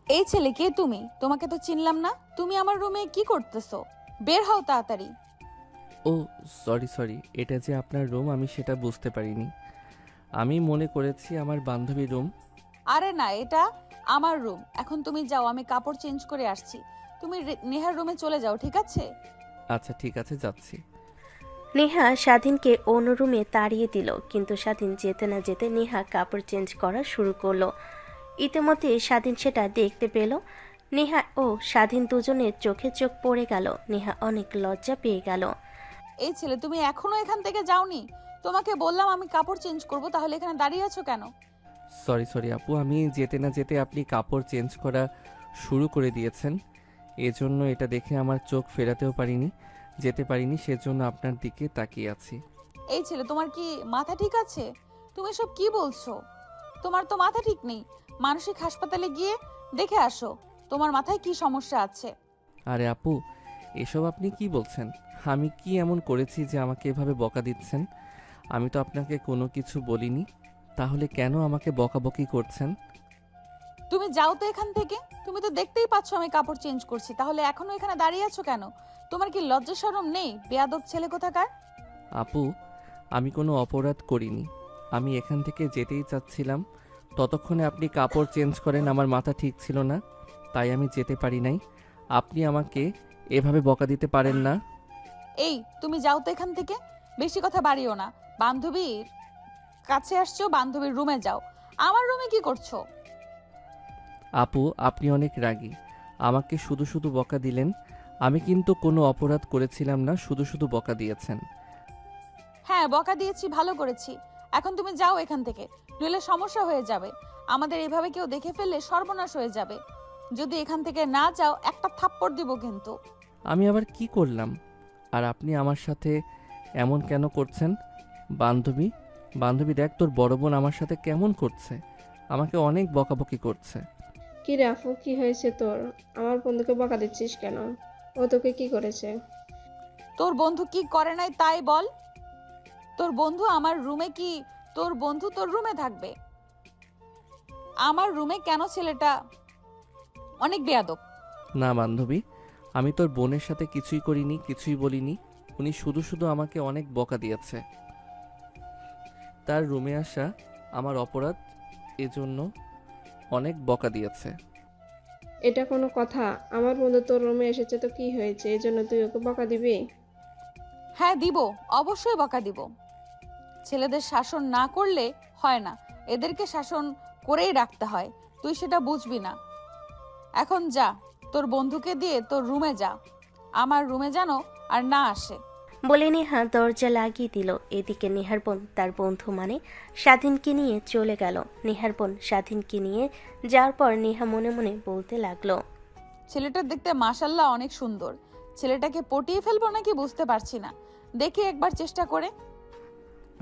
এই ছেলে কে তুমি? তোমাকে তো চিনলাম না। তুমি আমার রুমে কি করতেছো? বের হও তাড়াতাড়ি। ও সরি সরি, এটা যে আপনার রুম আমি সেটা বুঝতে পারিনি। আমি মনে করেছি আমার বান্ধবীর রুম। আরে না, এটা আমার রুম। এখন তুমি যাও, আমি কাপড় চেঞ্জ করে আসছি। তুমি নেহার রুমে চলে যাও, ঠিক আছে? আচ্ছা ঠিক আছে, যাচ্ছি। নেহা স্বাধীনকে অন্য রুমে তাড়িয়ে দিল, কিন্তু স্বাধীন যেতে না যেতে নেহা কাপড় চেঞ্জ করা শুরু করলো। ইতিমধ্যে স্বাধীন সেটা দেখতে পেল। নেহা ও স্বাধীন দুজনের চোখে চোখ পড়ে গেল। নেহা অনেক লজ্জা পেয়ে গেল। এই ছেলে, তুমি এখনো এখান থেকে যাওনি? তোমাকে বললাম আমি কাপড় চেঞ্জ করব, তাহলে এখানে দাঁড়িয়ে আছো কেন? সরি সরি আপু, আমি যেতে না যেতে আপনি কাপড় চেঞ্জ করা শুরু করে দিয়েছেন, এজন্য এটা দেখে আমার চোখ ফেরাতেও পারিনি, যেতে পারিনি, সেজন্য আপনার দিকে তাকিয়ে আছি। এই ছেলে, তোমার কি মাথা ঠিক আছে? তুমি সব কি বলছো? তোমার তো মাথা ঠিক নেই। মানসিক হাসপাতালে গিয়ে দেখে আসো তোমার মাথায় কি সমস্যা আছে। আরে আপু, এসব আপনি কি বলছেন? আমি কি এমন করেছি যে আমাকে এভাবে বকা দিচ্ছেন? আমি তো আপনাকে কোনো কিছু বলিনি, তাহলে কেন আমাকে বকাবকি করছেন? তুমি যাও তো এখান থেকে। তুমি তো দেখতেই পাচ্ছ আমি কাপড় চেঞ্জ করছি, তাহলে এখনো এখানে দাঁড়িয়ে আছো কেন? তোমার কি লজ্জা শরম নেই, বেয়াদব ছেলে কোথাকার? আপু, আমি কোনো অপরাধ করিনি, আমি এখান থেকে যেতেই চাচ্ছিলাম, ততক্ষণে আপনি কাপড় চেঞ্জ করেন, আমার মাথা ঠিক ছিল না, তাই আমি যেতে পারি নাই। আপনি আমাকে এভাবে বকা দিতে পারেন না। এই, তুমি যাও তো এখান থেকে। বেশি কথা বাড়িও না। বান্ধবীর কাছে আসছো, বান্ধবীর রুমে যাও। আমার রুমে কি করছো? আপু, আপনি অনেক রাগী, আমাকে শুধু শুধু বকা দিলেন। আমি কিন্তু কোনো অপরাধ করেছিলাম না, শুধু শুধু বকা দিয়েছেন। হ্যাঁ, বকা দিয়েছি, ভালো করেছি। এখন তুমি যাও এখান থেকে, নইলে সমস্যা হয়ে যাবে। আমাদের এভাবে কেউ দেখে ফেললে সর্বনাশ হয়ে যাবে। যদি এখান থেকে না যাও, একটা থাপ্পড় দিব কিন্তু। আমি আবার কি করলাম? আর আপনি আমার সাথে এমন কেন করছেন? বান্ধবী, বান্ধবী দেখ তোর বড় বোন আমার সাথে কেমন করছে, আমাকে অনেক বকাবকি করছে। কি রে আফু, কি হয়েছে তোর? আমার বন্ধুকে বকা দিচ্ছিস কেন? ও তোকে কি করেছে? তোর বন্ধু কি করে নাই তাই বল। তোর বন্ধু আমার রুমে কি? তোর বন্ধু তোর রুমে থাকবে? আমার রুমে কেন? ছেলেটা অনেক বেয়াদব। না বান্ধবী, আমি তোর বোনের সাথে কিছুই করিনি, কিছুই বলিনি। উনি শুধু শুধু আমাকে অনেক বকা দিয়েছে। তার রুমে আসা আমার অপরাধ, এজন্য অনেক বকা দিয়েছে। এটা কোনো কথা? আমার বন্ধু তোর রুমে এসেছে তো কি হয়েছে, এই জন্য তুই ওকে বকা দিবি? হ্যাঁ দিব, অবশ্যই বকা দিব। ছেলেদের শাসন না করলে হয় না, এদেরকে শাসন করেই রাখতে হয়। তুই সেটা বুঝবি না। এখন যা, তোর বন্ধুকে দিয়ে তোর রুমে যা। আমার রুমে যেন আর না আসে। বলে নেহা দরজা লাগিয়ে দিল। এদিকে নেহার বোন তার বন্ধু মানে স্বাধীনকে নিয়ে চলে গেল। নেহার বোন স্বাধীনকে নিয়ে যাওয়ার পর নেহা মনে মনে বলতে লাগলো, ছেলেটা দেখতে মাশাল্লাহ অনেক সুন্দর। ছেলেটাকে পটিয়ে ফেলবো নাকি বুঝতে পারছি না। দেখি একবার চেষ্টা করে।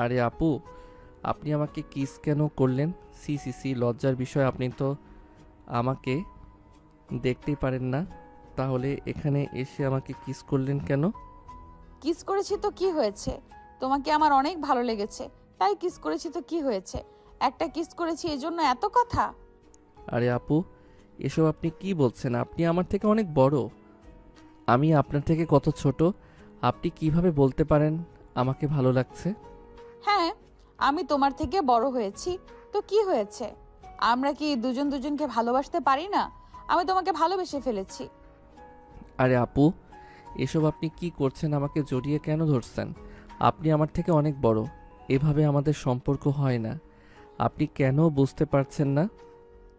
আরে আপু, আপনি আমাকে কিস কেন করলেন? সি সি সি, লজ্জার বিষয়। আপনি তো আমাকে দেখতেই পারেন না, তাহলে এখানে এসে আমাকে কিস করলেন কেন? কিস করেছি তো কি হয়েছে? তোমাকে আমার অনেক ভালো লেগেছে, তাই কিস করেছি তো কি হয়েছে? একটা কিস করেছি, এজন্য এত কথা? আরে আপু, এসব আপনি কি বলছেন? আপনি আমার থেকে অনেক বড়, আমি আপনার থেকে কত ছোট। আপনি কিভাবে বলতে পারেন আমাকে ভালো লাগছে? হ্যাঁ, আমি তোমার থেকে বড় হয়েছি তো কি হয়েছে? আমরা কি দুজন দুজনকে ভালোবাসতে পারি না? আমি তোমাকে ভালোবেসে ফেলেছি। আরে আপু, এসব আপনি কি করছেন? আমাকে জড়িয়ে কেন ধরছেন? আপনি আমার থেকে অনেক বড়, এভাবে আমাদের সম্পর্ক হয় না। আপনি কেন বুঝতে পারছেন না?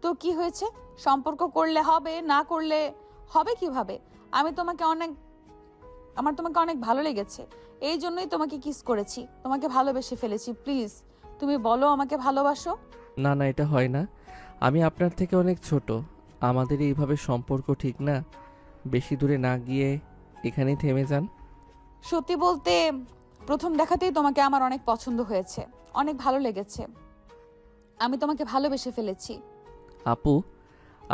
তো কি হয়েছে? সম্পর্ক করলে হবে, না করলে হবে কিভাবে? আমি তোমাকে অনেক আমার তোমাকে অনেক ভালো লেগেছে, এই জন্যই তোমাকে কিস করেছি, তোমাকে ভালোবেসে ফেলেছি। প্লিজ তুমি বলো আমাকে ভালোবাসো। না না, এটা হয় না। আমি আপনার থেকে অনেক ছোট, আমাদের এইভাবে সম্পর্ক ঠিক না। বেশি দূরে না গিয়ে এখানেই থেমে যান। সত্যি বলতে, প্রথম দেখাতেই তোমাকে আমার অনেক পছন্দ হয়েছে, অনেক ভালো লেগেছে। আমি তোমাকে ভালোবেসে ফেলেছি। আপু,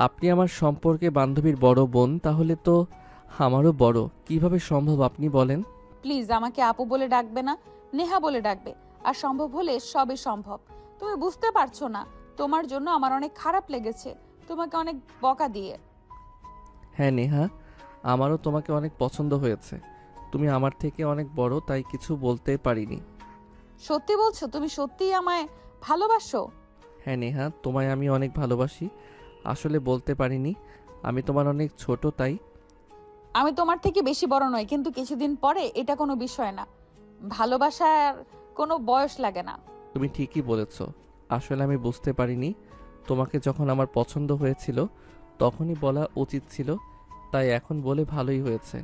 আপনি আমার সম্পর্কে বান্ধবীর বড় বোন, তাহলে তো আমারও বড়, কিভাবে সম্ভব আপনি বলেন? প্লিজ আমাকে আপু বলে ডাকবে না, নেহা বলে ডাকবে। আর সম্ভব হলে সবই সম্ভব। তুমি বুঝতে পারছো না, তোমার জন্য আমার অনেক খারাপ লেগেছে। তোমাকে অনেক বকা দিয়ে। হ্যাঁ নেহা, আমারও তোমাকে অনেক পছন্দ হয়েছে। তুমি আমার থেকে অনেক বড়, তাই কিছু বলতে পারিনি। সত্যি বলছো? তুমি সত্যিই আমায় ভালোবাসো? হ্যাঁ নেহা, তোমায় আমি অনেক ভালোবাসি। আসলে বলতে পারিনি, আমি তোমার অনেক ছোট তাই। আমি তোমার থেকে বেশি বড় নই, কিন্তু কিছুদিন পরে এটা কোনো বিষয় না। ভালোবাসার কোনো বয়স লাগে না। তুমি ঠিকই বলেছ। আসলে আমি বুঝতে পারিনি, তোমাকে যখন আমার পছন্দ হয়েছিল তখনই বলা উচিত ছিল, তাই এখন বলে ভালোই হয়েছে।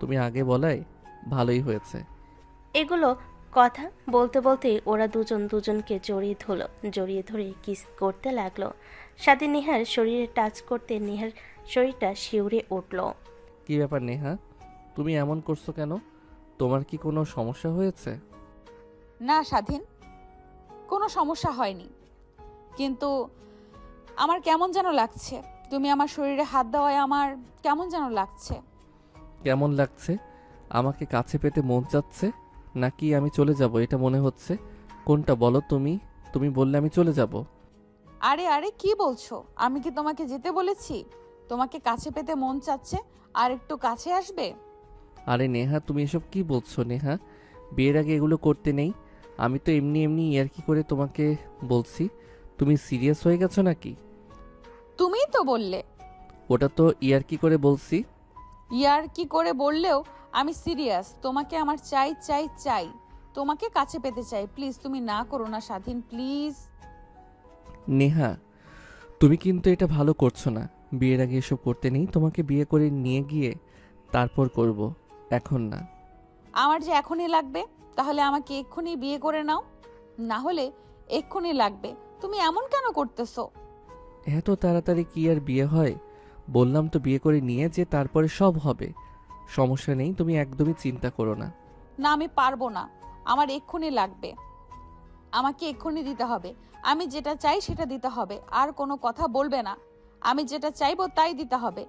তুমি আগে বলাই ভালোই হয়েছে। এগুলো কথা বলতে বলতে ওরা দুজন দুজনকে জড়িয়ে ধরে কিস করতে লাগলো। স্বাধীন নেহার শরীরে টাচ করতে নেহার শরীরটা শিউরে উঠল। কি ব্যাপার নেহা, তুমি এমন করছো কেন? তোমার কি কোনো সমস্যা হয়েছে? না স্বাধীন, কোনো সমস্যা হয়নি, কিন্তু আমার কেমন যেন লাগছে। তুমি আমার শরীরে হাত দেওয়ায় আমার কেমন যেন লাগছে। কেমন লাগছে? আমাকে কাছে পেতে মন চাচ্ছে, নাকি আমি চলে যাব এটা মনে হচ্ছে? কোনটা বলো তুমি? তুমি বললে আমি চলে যাব। আরে আরে, কি বলছো? আমি কি তোমাকে যেতে বলেছি? তোমাকে কাছে পেতে মন চাচ্ছে, আর একটু কাছে আসবে? আরে নেহা, তুমি এসব কি বলছো নেহা? বিয়ের আগে এগুলো করতে নেই। আমি তো এমনি এমনি ইয়ার্কি করে তোমাকে বলছি। তুমি সিরিয়াস হয়ে গেছো নাকি? তুমিই তো বললে। ওটা তো ইয়ার্কি করে বলছি। ইয়ার কি করে বললেও আমি সিরিয়াস। তোমাকে আমার চাই চাই চাই, তোমাকে কাছে পেতে চাই। প্লিজ তুমি না করো না স্বাধীন, প্লিজ। নেহা, তুমি কিন্তু এটা ভালো করছো না। বিয়ের আগে এসব করতে নেই। তোমাকে বিয়ে করে নিয়ে গিয়ে তারপর করব, এখন না। আমার যে এখনই লাগবে, তাহলে আমাকে এক্ষুনি বিয়ে করে নাও। না হলে এক্ষুনি লাগবে। তুমি এমন কেন করতেছো? এত তাড়াতাড়ি কি আর বিয়ে হয়? বললাম তো বিয়ে করে নিয়ে যে তারপরে সব হবে। সমস্যা নেই, তুমি একদমই চিন্তা করো না। না, আমি পারবো না। আমার এক্ষুনি লাগবে। আমাকে এক্ষুনি দিতে হবে। আমি যেটা চাই সেটা দিতে হবে, আর কোনো কথা বলবে না। আমি যেটা চাইবো তাই দিতে হবে।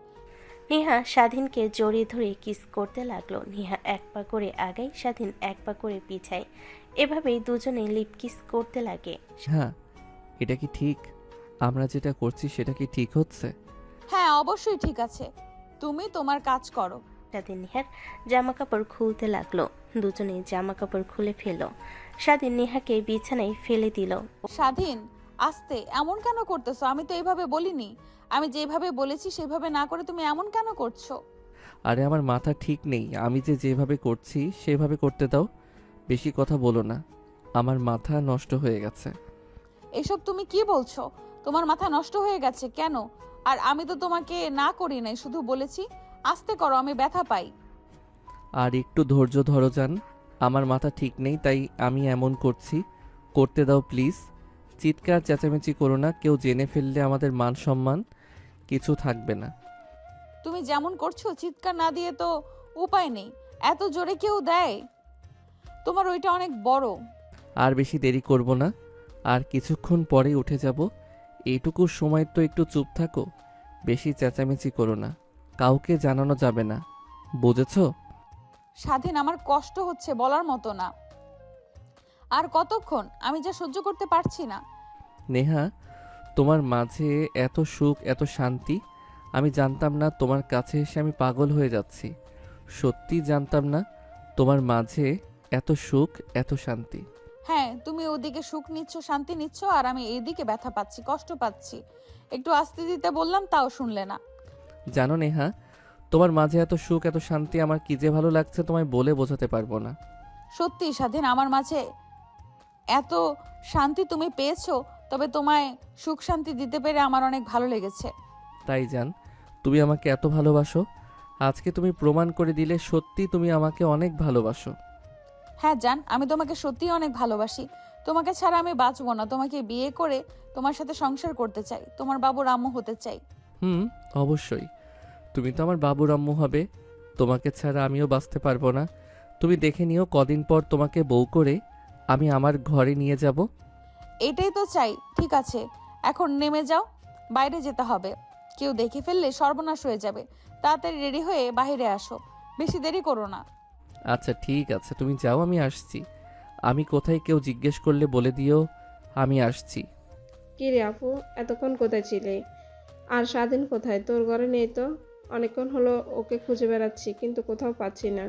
নেহা স্বাধীনকে জড়িয়ে ধরে কিস করতে লাগলো। নেহা এক পা করে আগায়, স্বাধীন এক পা করে পিছায়। এভাবেই দুজনে লিপ কিস করতে লাগে। হ্যাঁ, এটা কি ঠিক? আমরা যেটা করছি সেটা কি ঠিক হচ্ছে? হ্যাঁ, অবশ্যই ঠিক আছে। তুমি তোমার কাজ করো। স্বাধীন নেহার জামা কাপড় খুলতে লাগলো। দুজনেই জামা কাপড় খুলে ফেললো। স্বাধীন নেহাকে বিছানায় ফেলে দিল। স্বাধীন, আস্তে, এমন কেন করতেছো? আমি তো এইভাবে বলিনি। আমি যেভাবে বলেছি সেভাবে না করে তুমি এমন কেন করছো? আরে আমার মাথা ঠিক নেই, আমি যেভাবে করছি সেভাবে করতে দাও। বেশি কথা বলো না, আমার মাথা নষ্ট হয়ে গেছে। এসব তুমি কি বলছো? তোমার মাথা নষ্ট হয়ে গেছে কেন? আর আমি তো তোমাকে না করি নাই, শুধু বলেছি আস্তে করো, আমি ব্যথা পাই। আর একটু ধৈর্য ধরো যান। আমার মাথা ঠিক নেই তাই আমি এমন করছি, করতে দাও প্লিজ। চিৎকার চেঁচামেচি করো না, কেউ জেনে ফেললে আমাদের মান সম্মান কিছু থাকবে না। তুমি যেমন করছো, চিৎকার না দিয়ে তো উপায় নেই। এত জোরে কেউ দেয়? তোমার ওইটা অনেক বড়। আর বেশি দেরি করব না, আর কিছুক্ষণ পরেই উঠে যাব। এইটুকু সময় তো একটু চুপ থাকো, বেশি চেঁচামেচি করো না, কাউকে জানানো যাবে না, বুঝেছো? স্বাধীন, আমার কষ্ট হচ্ছে বলার মতো না। আর কতক্ষণ? আমি যা সহ্য করতে পারছি না। নেহা, তোমার মাঝে এত সুখ এত শান্তি, আমি জানতাম না। তোমার কাছে এসে আমি পাগল হয়ে যাচ্ছি। সত্যি জানতাম না তোমার মাঝে এত সুখ এত শান্তি। হ্যাঁ, তুমি ওদিকে সুখ নিচ্ছ, শান্তি নিচ্ছ, আর আমি এইদিকে ব্যথা পাচ্ছি, কষ্ট পাচ্ছি। একটু আস্তে দিতে বললাম, তাও শুনলে না। জানো নেহা, তোমার মাঝে এত সুখ এত শান্তি আমার কি যে ভালো লাগছে তোমায় বলে বোঝাতে পারবো না। সত্যি স্বাধীন, আমার মাঝে এত শান্তি তুমি পেয়েছো, তবে তোমায় সুখ শান্তি দিতে পেরে আমার অনেক ভালো লেগেছে। তাই জান, তুমি আমাকে এত ভালোবাসো। আজকে তুমি প্রমাণ করে দিলে সত্যি তুমি আমাকে অনেক ভালোবাসো। হ্যাঁ জান, আমি তোমাকে সত্যিই অনেক ভালোবাসি। তোমাকে ছাড়া আমি বাঁচবো না। তোমাকে বিয়ে করে তোমার সাথে সংসার করতে চাই, তোমার বাবুর আম্মু হতে চাই। অবশ্যই। তুমি তো আমার বাবুর আম্মু হবে। তোমাকে ছাড়া আমিও বাঁচতে পারবো না। তুমি দেখে নিও, কদিন পর তোমাকে বউ করে আমি আমার ঘরে নিয়ে যাব। এটাই তো চাই। ঠিক আছে, এখন নেমে যাও, বাইরে যেতে হবে। কেউ দেখে ফেললে সর্বনাশ হয়ে যাবে। তাড়াতাড়ি রেডি হয়ে বাইরে আসো, বেশি দেরি করো না। আচ্ছা ঠিক আছে, তুমি যাও, আমি আসছি। আমি কোথায় কেউ জিজ্ঞেস করলে বলে দিও আমি আসছি। কি রে আপু, এতক্ষণ কোথায় ছিলে? আর স্বাধীন কোথায়? তোর ঘরে নেই তো? অনেকক্ষণ হলো ওকে খুঁজে বেড়াচ্ছি, কিন্তু কোথাও পাচ্ছি না।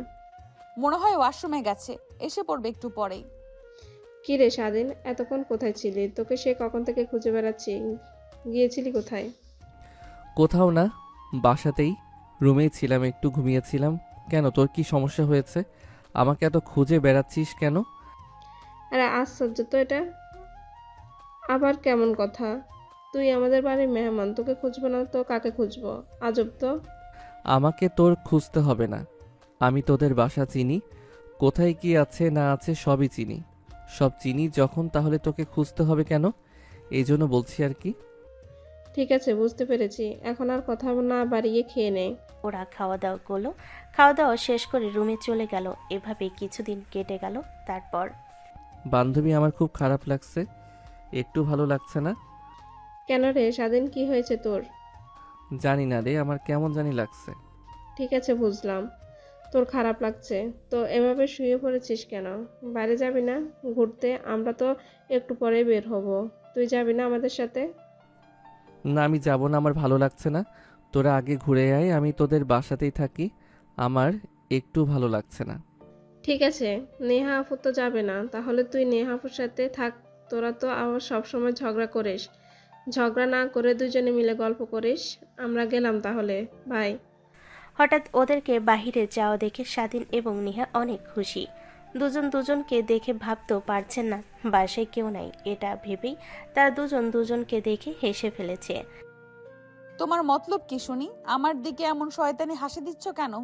মনে হয় ওয়াশরুমে গেছে, এসে পড়বে একটু পরেই। কি রে স্বাধীন, এতক্ষণ কোথায় ছিলি? তোকে সে কখন থেকে খুঁজে বেড়াচ্ছি। গিয়েছিলি কোথায়? কোথাও না, বাসাতেই। রুমেই ছিলাম, একটু ঘুমিয়েছিলাম। কেন, তোর কি সমস্যা হয়েছে? আমাকে এত খুঁজে বেড়াচ্ছিস কেন? আরে আশ্চর্য তো এটা, আবার কেমন কথা? তুই আমাদের বাড়ির মেহমান, তোকে খুঁজবো না তো কাকে খুঁজবো? আজব তো। আমাকে তোর খুঁজতে হবে না। আমি তোদের বাসা চিনি, কোথায় কি আছে না আছে সবই চিনি। সব চিনি যখন, তাহলে তোকে খুঁজতে হবে কেন? এই জন্য বলছি আর কি। ঠিক আছে, বুঝতে পেরেছি। এখন আর কথা না বাড়িয়ে খেয়ে নে। ওরা খাওয়া দাওয়া করলো। খাওয়া দাওয়া শেষ করে রুমে চলে গেল। এভাবে কিছুদিন কেটে গেল। তারপর বান্ধবী, আমার খুব খারাপ লাগছে। একটু ভালো লাগছে না। কেন রে স্বাধীন, কি হয়েছে তোর? জানি না রে, আমার কেমন জানি লাগছে। ঠিক আছে, বুঝলাম তোর খারাপ লাগছে। তো এভাবে শুয়ে পড়েছিস কেন? বাইরে যাবি না ঘুরতে? আমরা তো একটু পরে বের হব। তুই যাবি না আমাদের সাথে? না, আমি যাব না, আমার ভালো লাগছে না। তোরা আগে ঘুরে আয়, আমি তোদের বাসাতেই থাকি। আমার একটু ভালো লাগছে না। ঠিক আছে, নেহা আপু তো যাবে না, তাহলে তুই নেহা আপুর সাথে থাক। তোরা তো আবার সবসময় ঝগড়া করিস। ঝগড়া না করে দুজনে মিলে গল্প করিস। আমরা গেলাম তাহলে, বাই। হঠাৎ ওদেরকে বাহিরে যাওয়া দেখে স্বাধীন এবং নেহা অনেক খুশি। দুজন দুজনকে দেখে ভাবতেও পারছেন না বাসায় কেউ নাই। এটা ভেবেই তারা দুজন দুজনকে দেখে হেসে ফেলেছে। তোমার মতলব কি শুনি? আমার দিকে এমন শয়তানি হাসি দিচ্ছ কেন?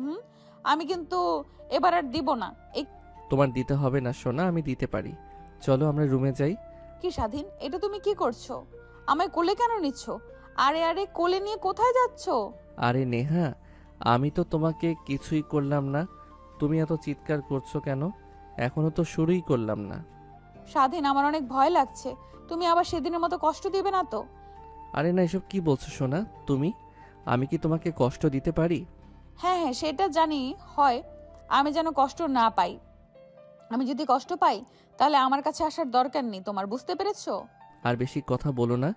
আমি কিন্তু এবার আর দিব না। এই তোমার দিতে হবে না সোনা, আমি দিতে পারি। চলো আমরা রুমে যাই। কি স্বাধীন, এটা তুমি কি করছো? আমায় কোলে কেন নিচ্ছ? আরে আরে, কোলে নিয়ে কোথায় যাচ্ছো? আরে নেহা, আমি তো তোমাকে কিছুই করলাম না। তুমি এত চিৎকার করছো কেন? এখনো তো শুরুই করলাম না। স্বাধীন, আমার অনেক ভয় লাগছে। তুমি আবার সেদিনের মতো কষ্ট দিবে না তো? আরে না, এসব কি বলছো সোনা তুমি? আমি কি তোমাকে কষ্ট দিতে পারি? হ্যাঁ হ্যাঁ, সেটা জানি। হয় আমি যেন কষ্ট না পাই। আমি যদি কষ্ট পাই তাহলে আমার কাছে আসার দরকার নেই তোমার, বুঝতে পেরেছো? আর বেশি কথা বলো না।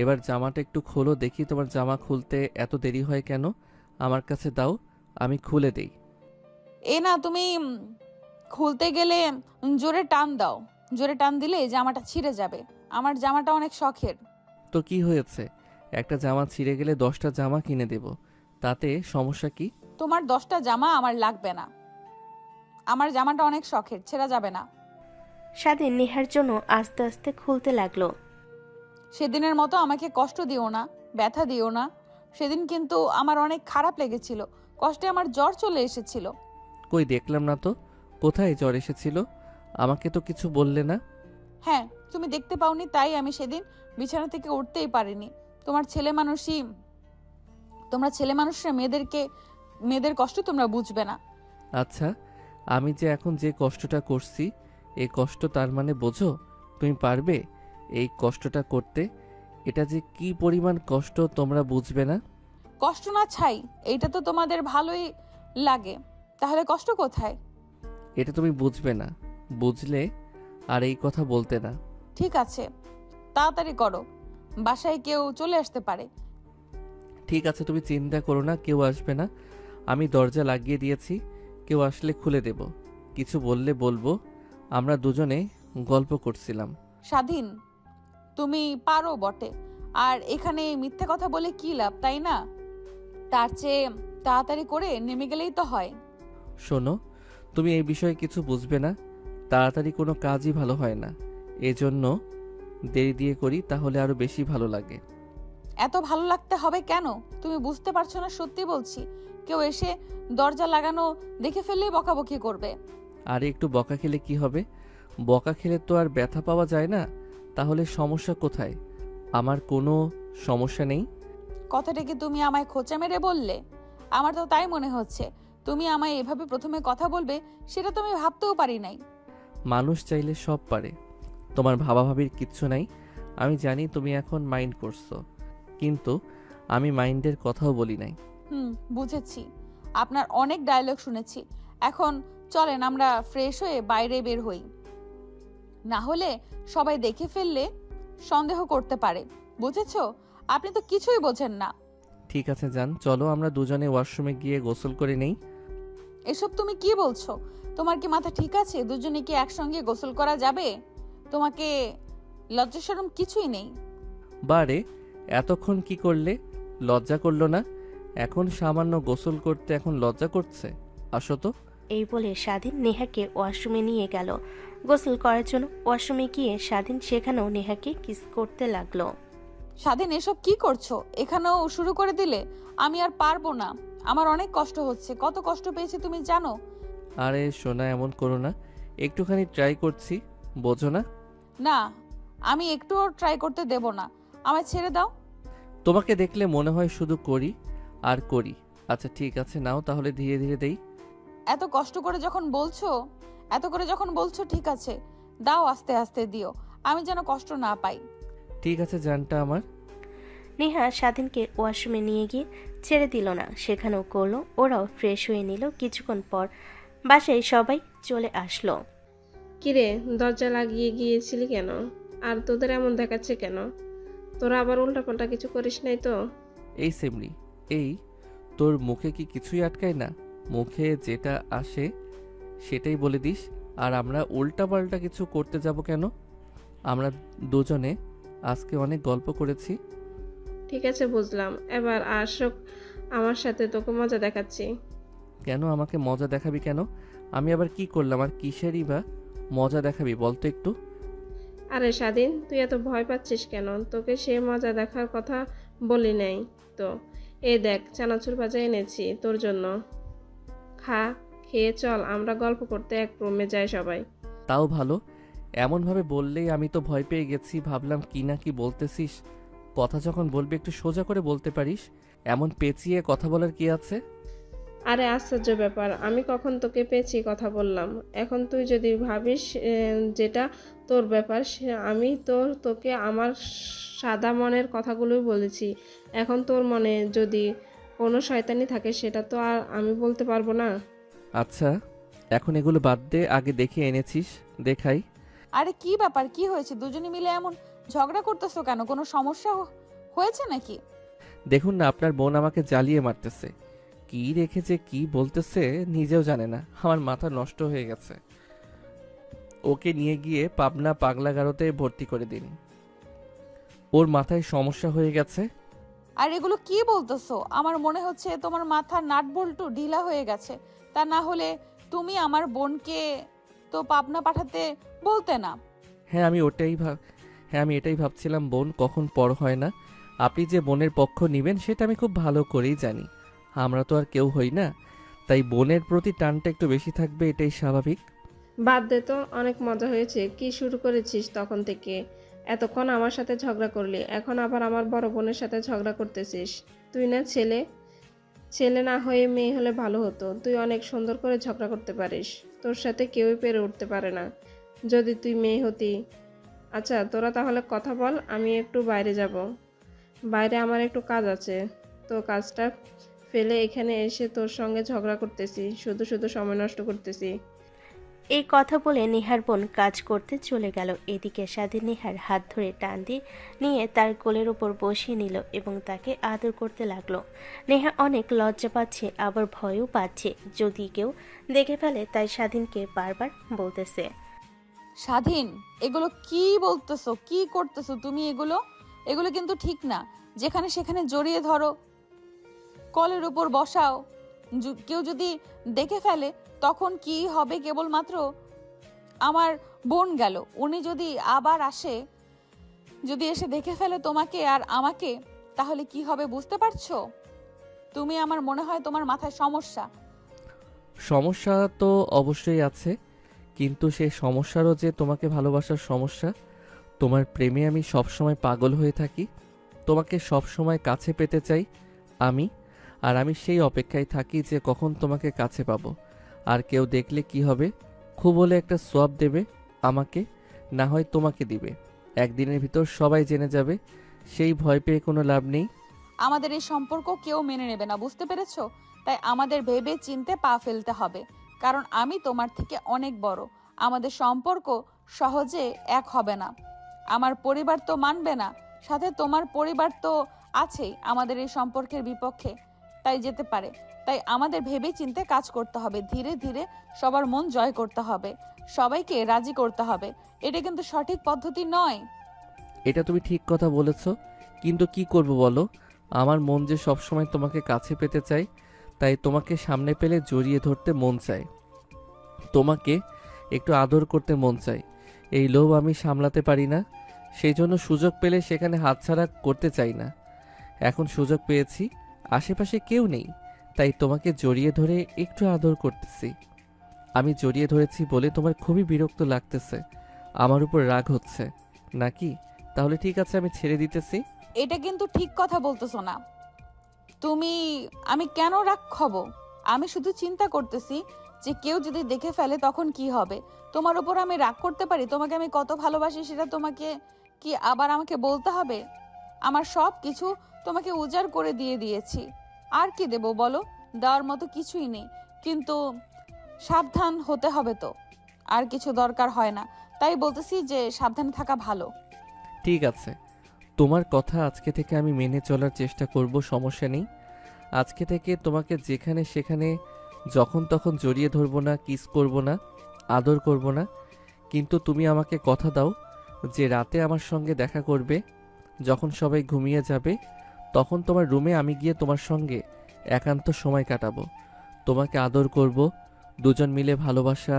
এবার জামাটা একটু খোলো দেখি, তোমার জামা খুলতে এত দেরি হয় কেন? আমার কাছে দাও, আমি খুলে দেই। এ না, তুমি খুলতে গেলে জোরে টান দাও। জোরে টান দিলে জামাটা ছিঁড়ে যাবে। আমার জামাটা অনেক শখের। তো কি হয়েছে? একটা জামা ছিঁড়ে গেলে 10টা জামা কিনে দেব, তাতে সমস্যা কি? তোমার 10টা জামা আমার লাগবে না। আমার জামাটা অনেক শখের, ছেঁড়া যাবে না। স্বাধীন নেহার জন্য আস্তে আস্তে খুলতে লাগলো। সেদিনের মতো আমাকে কষ্ট দিও না, ব্যথা দিও না। সেদিন কিন্তু আমার অনেক খারাপ লেগেছিল। কষ্টে আমার জ্বর চলে এসেছিল। কই দেখলাম না তো। কোথায় জ্বর এসেছিল? আমাকে তো কিছু বললে না। হ্যাঁ, তুমি দেখতে পাওনি, তাই আমি সেদিন বিছানা থেকে উঠতেই পারিনি। তোমরা ছেলে মানুষরা মেয়েদের কষ্ট তোমরা বুঝবে না। আচ্ছা, আমি যে এখন যে কষ্টটা করছি, এই কষ্ট তার মানে বোঝো? তুমি পারবে এই কষ্টটা করতে? এটা যে কি পরিমাণ কষ্ট তোমরা বুঝবে না। কষ্ট না ছাই, এইটা তো তোমাদের ভালোই লাগে, তাহলে কষ্ট কোথায়? এটা তুমি বুঝবে না। বুঝলে আর এই কথা বলতে না। ঠিক আছে, তাড়াতাড়ি করো, বাসায় কেউ চলে আসতে পারে। ঠিক আছে, তুমি চিন্তা করো না, কেউ আসবে না। আমি দরজা লাগিয়ে দিয়েছি, কেউ আসলে খুলে দেব। কিছু বললে বলবো আমরা দুজনে গল্প করছিলাম। স্বাধীন, তুমি পারো বটে, আর এখানে মিথ্যে কথা বলে কি লাভ, তাই না? তার চেয়ে তাড়াতাড়ি করে নেমে গেলেই তো হয়। শোনো, তুমি এই বিষয়ে কিছু বুঝবে না। তাড়াতাড়ি কোনো কাজই ভালো হয় না, এজন্য দেরি দিয়ে করি, তাহলে আরো বেশি ভালো লাগে। এত ভালো লাগতে হবে কেন? তুমি বুঝতে পারছো না, সত্যি বলছি। কেউ এসে দরজা লাগানো দেখে ফেললেই বকাবকি করবে। আর একটু বকা খেলে কি হবে? বকা খেলে তো আর ব্যথা পাওয়া যায় না। তাহলে সমস্যা কোথায়? আমার কোনো সমস্যা নেই। কথাটা কি তুমি আমায় খোঁচা মেরে বললে? আমার তো তাই মনে হচ্ছে। তুমি আমায় এভাবে প্রথমে কথা বলবে, সেটা তো আমি ভাবতেও পারি নাই। মানুষ চাইলে সব পারে। তোমার ভাবাভাবির কিচ্ছু নাই। আমি জানি তুমি এখন মাইন্ড করছো, কিন্তু আমি মাইন্ডের কথাও বলি নাই। বুঝেছি। আপনার অনেক ডায়লগ শুনেছি। এখন চলেন আমরা ফ্রেশ হয়ে বাইরে বের হই, না হলে সবাই দেখে ফেললে সন্দেহ করতে পারে। বুঝেছো? আপনি তো কিছুই বোঝেন না। ঠিক আছে যান, চলো আমরা দুজনে ওয়াশরুমে গিয়ে গোসল করে নেই। এসব তুমি কি বলছো? তোমার কি মাথা ঠিক আছে? দুজনে কি একসঙ্গে গোসল করা যাবে? তোমাকে লজ্জা শরম কিছুই নেই। বারে, এতক্ষণ কি করলে? লজ্জা করলো না? এখন সামান্য গোসল করতে এখন লজ্জা করছে? আসো তো। এই বলে স্বাধীন নেহাকে ওয়াশরুমে নিয়ে গেল গোসল করার জন্য। ওয়াশরুমে গিয়ে স্বাধীন সেখানেও নেহাকে কিস করতে লাগলো। স্বাধীন, এসব কি করছো? এখানেও শুরু করে দিলে? আমি আর পারবো না, আমার অনেক কষ্ট হচ্ছে। কত কষ্ট পেয়েছি তুমি জানো? আরে সোনা, এমন করো না, একটুখানি ট্রাই করছি, বোঝো না? না, আমি একটুও ট্রাই করতে দেব না, আমায় ছেড়ে দাও। তোমাকে দেখলে মনে হয় শুধু করি আর করি। আচ্ছা ঠিক আছে, নাও তাহলে ধীরে ধীরে দেই। এত কষ্ট করে যখন বলছো, ঠিক আছে, দাও, আস্তে আস্তে দিও, আমি যেন কষ্ট না পাই। ঠিক আছে জানটা আমার। নেহা স্বাধীনকে ওয়াশরুমে নিয়ে গিয়ে ছেড়ে দিল না, সেখানেও করলো। ওরাও ফ্রেশ হয়ে নিল। কিছুক্ষণ পর বাসায় সবাই চলে আসলো। কিরে, দরজা লাগিয়ে গিয়েছিলি কেন? আর তোদের এমন দেখাচ্ছে কেন? তোরা আবার উল্টাপাল্টা কিছু করিস নাই তো? এই সেমরি, এই তোর মুখে কি কিছুই আটকায় না? মুখে যেটা আসে সেটাই বলে দিস। আর আমরা উল্টাপাল্টা কিছু করতে যাব কেন? আমরা দুজনে আজকে অনেক গল্প করেছি। ঠিক আছে, বুঝলাম। এবার আসক আমার সাথে, তোকে মজা দেখাচ্ছি। কেন আমাকে মজা দেখাবি কেন? আমি আবার কি করলাম? আর কিসেরই বা মজা দেখাবি বলতো একটু? আরে স্বাধীন, তুই এত ভয় পাচ্ছিস কেন? তোকে সে মজা দেখার কথা বলি নাই তো। এই দেখ, চানাচুর ভাজা এনেছি তোর জন্য। খা, খেয়ে চল আমরা গল্প করতে এক রুমে যাই সবাই। তাও ভালো, এমনভাবে বললেই আমি তো ভয় পেয়ে গেছি। ভাবলাম কি না কি বলতেছিস। কথা যখন বলবি একটু সোজা করে বলতে পারিস, এমন পেঁচিয়ে কথা বলার কি আছে? আরে আশ্চর্য ব্যাপার, আমি কখন তোকে পেয়েছি কথা বললাম? এখন তুই যদি ভাবিস যেটা তোর ব্যাপার, আমি তোকে আমার সাদা মনের কথাগুলোই বলেছি। এখন তোর মনে যদি কোনো শয়তানি থাকে সেটা তো আর আমি বলতে পারবো না। আচ্ছা এখন এগুলো বাদ দে, আগে দেখে এনেছিস দেখাই। আরে কি ব্যাপার, কি হয়েছে? দুজনে মিলে এমন ঝগড়া করতেছো কেন? কোনো সমস্যা হয়েছে নাকি? দেখুন না, আপনার বোন আমাকে জ্বালিয়ে মারতেছে। কি রেখেছে কি বলতেছে নিজেও জানে না। আমার মাথা নষ্ট হয়ে গেছে। ওকে নিয়ে গিয়ে পাবনা পাগলাগারোতে ভর্তি করে দিন। ওর মাথায় সমস্যা হয়ে গেছে। আর এগুলো কি বলতেছো? আমার মনে হচ্ছে তোমার মাথার নাট বল্টু ঢিলা হয়ে গেছে। তা না হলে তুমি আমার বোনকে তো পাবনা পাঠাতে বলতে না? হ্যাঁ আমি এটাই ভাবছিলাম। বোন কখন পর হয় না। আপনি যে বোনের পক্ষ নিবেন সেটা আমি খুব ভালো করেই জানি। আমরা তো আর কেউ হই না, তাই বোনের প্রতি টানটা একটু বেশি থাকবে, এটাই স্বাভাবিক। বাদ দে তো, অনেক মজা হয়েছে। কি শুরু করেছিস তখন থেকে? এতক্ষণ আমার সাথে ঝগড়া করলি, এখন আবার আমার বড় বোনের সাথে ঝগড়া করতেছিস। তুই না ছেলে, ছেলে না হয়ে মেয়ে হলে ভালো হতো। তুই অনেক সুন্দর করে ঝগড়া করতে পারিস, তোর সাথে কেউই পেরে উঠতে পারে না যদি তুই মেয়ে হতি। আচ্ছা তোরা তাহলে কথা বল, আমি একটু বাইরে যাব। বাইরে আমার একটু কাজ আছে, তো কাজটা ফেলে এখানে এসে তোর সঙ্গে ঝগড়া করতেছি, শুধু শুধু সময় নষ্ট করতেছি। এই কথা বলে নেহার বোন কাজ করতে চলে গেল। এদিকে স্বাধীন নেহার হাত ধরে টান দিয়ে নিয়ে তার কোলের ওপর বসিয়ে নিল এবং তাকে আদর করতে লাগলো। নেহা অনেক লজ্জা পাচ্ছে, আবার ভয়ও পাচ্ছে যদি কেউ দেখে ফেলে, তাই স্বাধীনকে বারবার বলতেছে। স্বাধীন, এগুলো কি বলতেছো, কি করতেছো তুমি? এগুলো কিন্তু ঠিক না। যেখানে সেখানে জড়িয়ে ধরো, কলের উপর বসাও। কেউ যদি দেখে ফেলে তখন কি হবে? কেবলমাত্র আমার বোন গেল, উনি যদি আবার আসে, যদি এসে দেখে ফেলে তোমাকে আর আমাকে, তাহলে কি হবে বুঝতে পারছো? তুমি, আমার মনে হয় তোমার মাথায় সমস্যা। সমস্যা তো অবশ্যই আছে, কিন্তু সেই সমস্যারও যে তোমাকে ভালোবাসার সমস্যা। তোমার প্রেমে আমি সবসময় পাগল হয়ে থাকি, তোমাকে সবসময় কাছে পেতে চাই আমি। আর আমি সেই অপেক্ষায় থাকি যে কখন তোমাকে কাছে পাবো। আর কেউ দেখলে কি হবে? খুব হলে একটা সোয়াব দেবে আমাকে, না হয় তোমাকে দিবে। একদিনের ভিতর সবাই জেনে যাবে। সেই ভয় পেয়ে কোনো লাভ নেই। আমাদের এই সম্পর্ক কেউ মেনে নেবে না, বুঝতে পেরেছো? তাই আমাদের ভেবে চিনতে পা ফেলতে হবে, কারণ আমি তোমার থেকে অনেক বড়। আমাদের সম্পর্ক সহজে এক হবে না। আমার পরিবার তো মানবে না, সাথে তোমার পরিবার তো আছেই আমাদের এই সম্পর্কের বিপক্ষে, তাই যেতে পারে। তাই আমাদের ভেবে চিন্তে কাজ করতে হবে, ধীরে ধীরে সবার মন জয় করতে হবে, সবাইকে রাজি করতে হবে। এটা কিন্তু সঠিক পদ্ধতি নয়। এটা তুমি ঠিক কথা বলেছ, কিন্তু কি করব বলো? আমার মন যে সবসময় তোমাকে কাছে পেতে চায়, তাই তোমাকে সামনে পেলে জড়িয়ে ধরতে মন চায়, তোমাকে একটু আদর করতে মন চায়। এই লোভ আমি সামলাতে পারি না, সেই জন্য সুযোগ পেলে সেখানে হাতছাড়া করতে চাই না। এখন সুযোগ পেয়েছি, আশেপাশে কেউ নেই, তাই তোমাকে জড়িয়ে ধরে একটু আদর করতেছি। আমি জড়িয়ে ধরেছি বলে তোমার খুবই বিরক্ত লাগতেছে, আমার উপর রাগ হচ্ছে নাকি? তাহলে ঠিক আছে, আমি ছেড়ে দিতেছি। এটা কিন্তু ঠিক কথা বলতেছো না তুমি। আমি কেন রাগ হব? আমি শুধু চিন্তা করতেছি যে কেউ যদি দেখে ফেলে তখন কি হবে। তোমার উপর আমি রাগ করতে পারি? তোমাকে আমি কত ভালোবাসি সেটা তোমাকে কি আবার আমাকে বলতে হবে? আমার সব কিছু তোমাকে উজাড় করে দিয়ে দিয়েছি, আর কি দেব বলো? দেওয়ার মতো কিছুই নেই, কিন্তু সাবধান হতে হবে তো, আর কিছু দরকার হয় না। তাই বলতেছি যে সাবধানে থাকা ভালো। ঠিক আছে, তোমার কথা আজকে থেকে আমি মেনে চলার চেষ্টা করব, সমস্যা নেই। আজকে থেকে তোমাকে যেখানে সেখানে যখন তখন জড়িয়ে ধরবো না, কিস করব না, আদর করব না। কিন্তু তুমি আমাকে কথা দাও যে রাতে আমার সঙ্গে দেখা করবে, যখন সবাই ঘুমিয়ে যাবে তখন তোমার রুমে আমি গিয়ে তোমার সঙ্গে একান্ত সময় কাটাবো, তোমাকে আদর করব, দুজন মিলে ভালোবাসা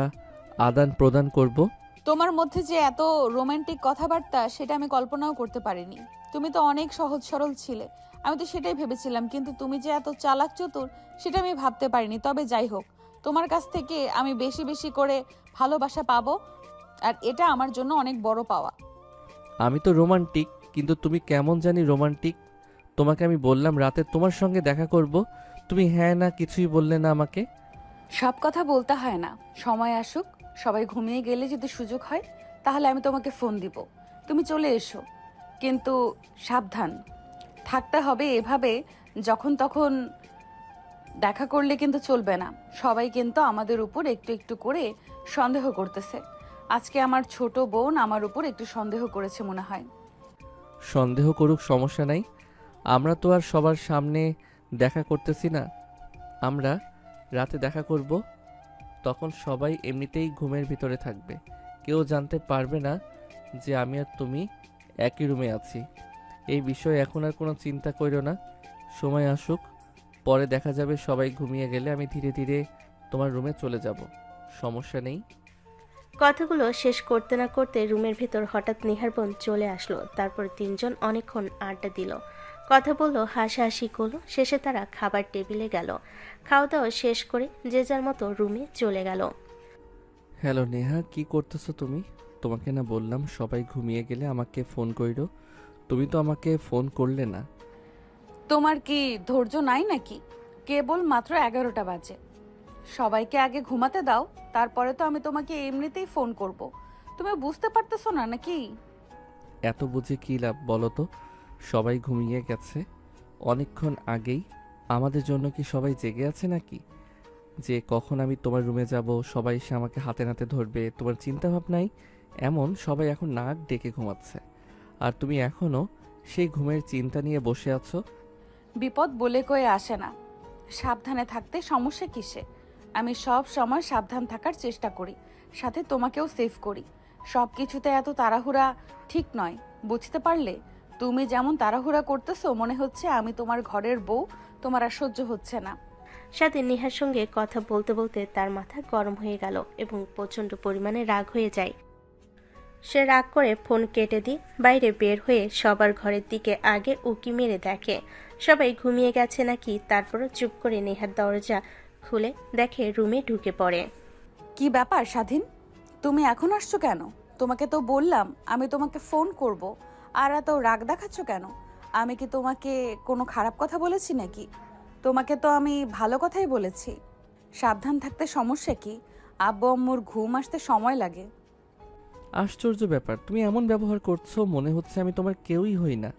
আদান প্রদান করব। তোমার মধ্যে যে এত রোমান্টিক কথাবার্তা সেটা আমি কল্পনাও করতে পারিনি। তুমি তো অনেক সহজ সরল ছিলে, আমি তো সেটাই ভেবেছিলাম, কিন্তু তুমি যে এত চালাক চতুর সেটা আমি ভাবতে পারিনি। তবে যাই হোক, তোমার কাছ থেকে আমি বেশি বেশি করে ভালোবাসা পাবো, আর এটা আমার জন্য অনেক বড় পাওয়া। আমি তো রোমান্টিক, কিন্তু তুমি কেমন জানি রোমান্টিক। তোমাকে আমি বললাম রাতে তোমার সঙ্গে দেখা করব, তুমি হ্যাঁ না কিছুই বললে না আমাকে। সব কথা বলতে হয় না, সময় আসুক, সবাই ঘুমিয়ে গেলে যদি সুযোগ হয় তাহলে আমি তোমাকে ফোন দিব, তুমি চলে এসো। কিন্তু সাবধান থাকতে হবে, এভাবে যখন তখন দেখা করলে কিন্তু চলবে না। সবাই কিন্তু আমাদের উপর একটু একটু করে সন্দেহ করতেছে। আজকে আমার ছোট বোন আমার উপর একটু সন্দেহ করেছে মনে হয়। সন্দেহ করুক, সমস্যা নাই। আমরা তো আর সবার সামনে দেখা করতেছি না, আমরা রাতে দেখা করব, তখন সবাই এমনিতেই ঘুমের ভিতরে থাকবে, কেউ জানতে পারবে না যে আমি আর তুমি একই রুমে আছি। এই বিষয়ে এখন আর কোনো চিন্তা কইরো না, সময় আসুক, পরে দেখা যাবে সবাই ঘুমিয়ে গেলে আমি ধীরে ধীরে তোমার রুমে চলে যাব, সমস্যা নেই। কথাগুলো শেষ করতে না করতে রুমের ভিতর হঠাৎ নিহার বোন চলে আসলো। তারপর তিনজন অনেকক্ষণ আড্ডা দিল, কথা বললো, হাসাহাসি করলো। শেষে তারা খাবার টেবিলে গেল। খাওয়া দাওয়া শেষ করে যে যার মতো রুমে চলে গেল। হ্যালো নেহা, কি করতেছো তুমি? তোমাকে না বললাম সবাই ঘুমিয়ে গেলে আমাকে ফোন কইরো, তুমি তো আমাকে ফোন করলে না। তোমার কি ধৈর্য নাই নাকি? কেবল মাত্র 11টা বাজে, সবাইকে আগে ঘুমাতে দাও, তারপরে তো আমি তোমাকে এমনিতেই ফোন করব। তুমি বুঝতে পারতেছো না নাকি? এত বুঝে কী লাভ বলো তো? সবাই ঘুমিয়ে গেছে অনেকক্ষণ আগেই, আমাদের জন্য কি সবাই জেগে আছে নাকি? যে কখন আমি তোমার রুমে যাব, সবাই এসে আমাকে হাতে নাতে ধরবে, তোমার চিন্তা ভাবনাই এমন। সবাই এখন নাক ডেকে ঘুমাচ্ছে, আর তুমি এখনও সেই ঘুমের চিন্তা নিয়ে বসে আছো। বিপদ বলে কয়ে আসে না, সাবধানে থাকতে সমস্যা কিসে? আমি সব সময় সাবধান থাকার চেষ্টা করি, সাথে তোমাকেও সেভ করি। সব কিছুতে এত তাড়াহুড়া ঠিক নয়, বুঝতে পারলে? তুমি যেমন তাড়াহুড়া করতেছো, মনে হচ্ছে আমি তোমার ঘরের বউ, তোমার আর সহ্য হচ্ছে না। সাথে নিহার সঙ্গে কথা বলতে বলতে তার মাথা গরম হয়ে গেল এবং প্রচণ্ড পরিমাণে রাগ হয়ে যায়। সে রাগ করে ফোন কেটে দিয়ে বাইরে বের হয়ে সবার ঘরের দিকে আগে উকি মেরে দেখে সবাই ঘুমিয়ে গেছে নাকি। তারপরও চুপ করে নেহার দরজা খুলে দেখে রুমে ঢুকে পড়ে। কি ব্যাপার স্বাধীন, তুমি এখন আসছো কেন? তোমাকে তো বললাম আমি তোমাকে ফোন করব, আর এত রাগ দেখাচ্ছ কেন? আমি কি তোমাকে কোনো খারাপ কথা বলেছি নাকি? তোমাকে তো আমি ভালো কথাই বলেছি। সাবধান থাকতে সমস্যা কি? আব্বু আম্মুর ঘুম আসতে সময় লাগে। আশ্চর্য ব্যাপার, তুমি এমন ব্যবহার করছো মনে হচ্ছে আমি তোমার কেউই হই না।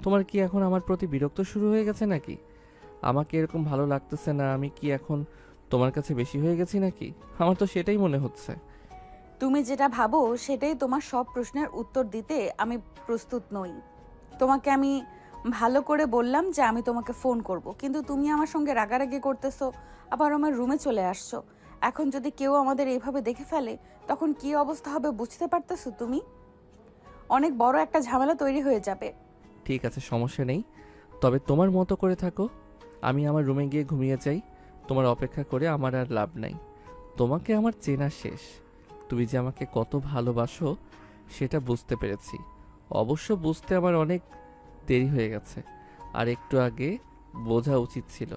তোমার কি এখন আমার প্রতি বিরক্ত শুরু হয়ে গেছে নাকি? আমাকে এরকম ভালো লাগতেছে না, আমি কি এখন তোমার কাছে বেশি হয়ে গেছি নাকি? আমার তো সেটাই মনে হচ্ছে। তুমি যেটা ভাবো সেটাই, তোমার সব প্রশ্নের উত্তর দিতে আমি প্রস্তুত নই। তোমাকে আমি ভালো করে বললাম যে আমি তোমাকে ফোন করব, কিন্তু তুমি আমার সঙ্গে রাগারাগি করতেছো, আবার আমার রুমে চলে আসছো। এখন যদি কেউ আমাদের এইভাবে দেখে ফেলে তখন কি অবস্থা হবে বুঝতে পারতেছো তুমি? অনেক বড় একটা ঝামেলা তৈরি হয়ে যাবে। ঠিক আছে, সমস্যা নেই। তবে তোমার মতো করে থাকো, আমি আমার রুমে গিয়ে ঘুমিয়ে যাই। তোমার অপেক্ষা করে আমার আর লাভ নাই। তোমাকে আমার চেনা শেষ। তুমি যে আমাকে কত ভালোবাসো সেটা বুঝতে পেরেছি। অবশ্য বুঝতে আমার অনেক দেরি হয়ে গেছে, আর একটু আগে বোঝা উচিত ছিল।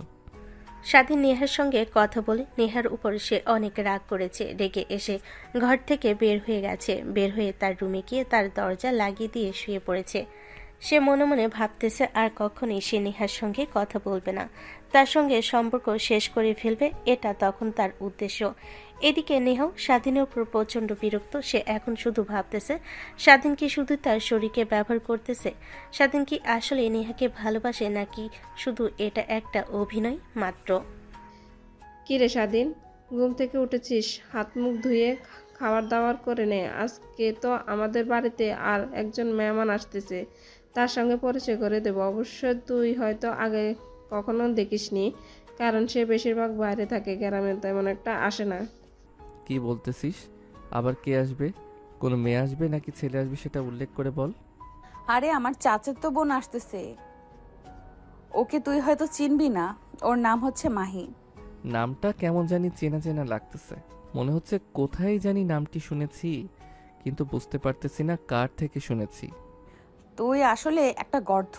স্বাধীন নেহার সঙ্গে কথা বলে নেহার উপর সে অনেক রাগ করেছে। রেগে এসে ঘর থেকে বের হয়ে গেছে। বের হয়ে তার রুমে গিয়ে তার দরজা লাগিয়ে দিয়ে শুয়ে পড়েছে। সে মনে মনে ভাবতেছে আর কখনোই সে নেহার সঙ্গে কথা বলবে না, তার সঙ্গে সম্পর্ক শেষ করে ফেলবে, এটা তখন তার উদ্দেশ্য। এদিকে নেহাও স্বাধীনের উপর প্রচণ্ড বিরক্ত। সে এখন শুধু ভাবতেছে স্বাধীন কি শুধু তার শরীরকে ব্যবহার করতেছে, স্বাধীন কি আসলে নেহাকে ভালোবাসে, নাকি শুধু এটা একটা অভিনয় মাত্র। কি রে স্বাধীন, ঘুম থেকে উঠেছিস? হাত মুখ ধুয়ে খাবার দাবার করে নে। আজকে তো আমাদের বাড়িতে আর একজন মেহমান আসতেছে, তার সঙ্গে পরিচয় করে দেবো। অবশ্য তুই হয়তো আগে কখনো দেখিসনি, কারণ সে বেশিরভাগ বাইরে থাকে, গ্রামে তেমন একটা আসে না। কি বলতেছিস? আবার কে আসবে? কোনো মেয়ে আসবে নাকি ছেলে আসবে সেটা উল্লেখ করে বল। আরে আমার চাচাতো বোন আসতেছে, ওকে তুই হয়তো চিনবি না। ওর নাম হচ্ছে মাহি। নামটা কেমন জানি চেনা চেনা লাগতেছে। মনে হচ্ছে কোথায় জানি নামটি শুনেছি, কিন্তু বুঝতে পারতেছি না কার থেকে শুনেছি। তুই আসলে একটা গর্ধ।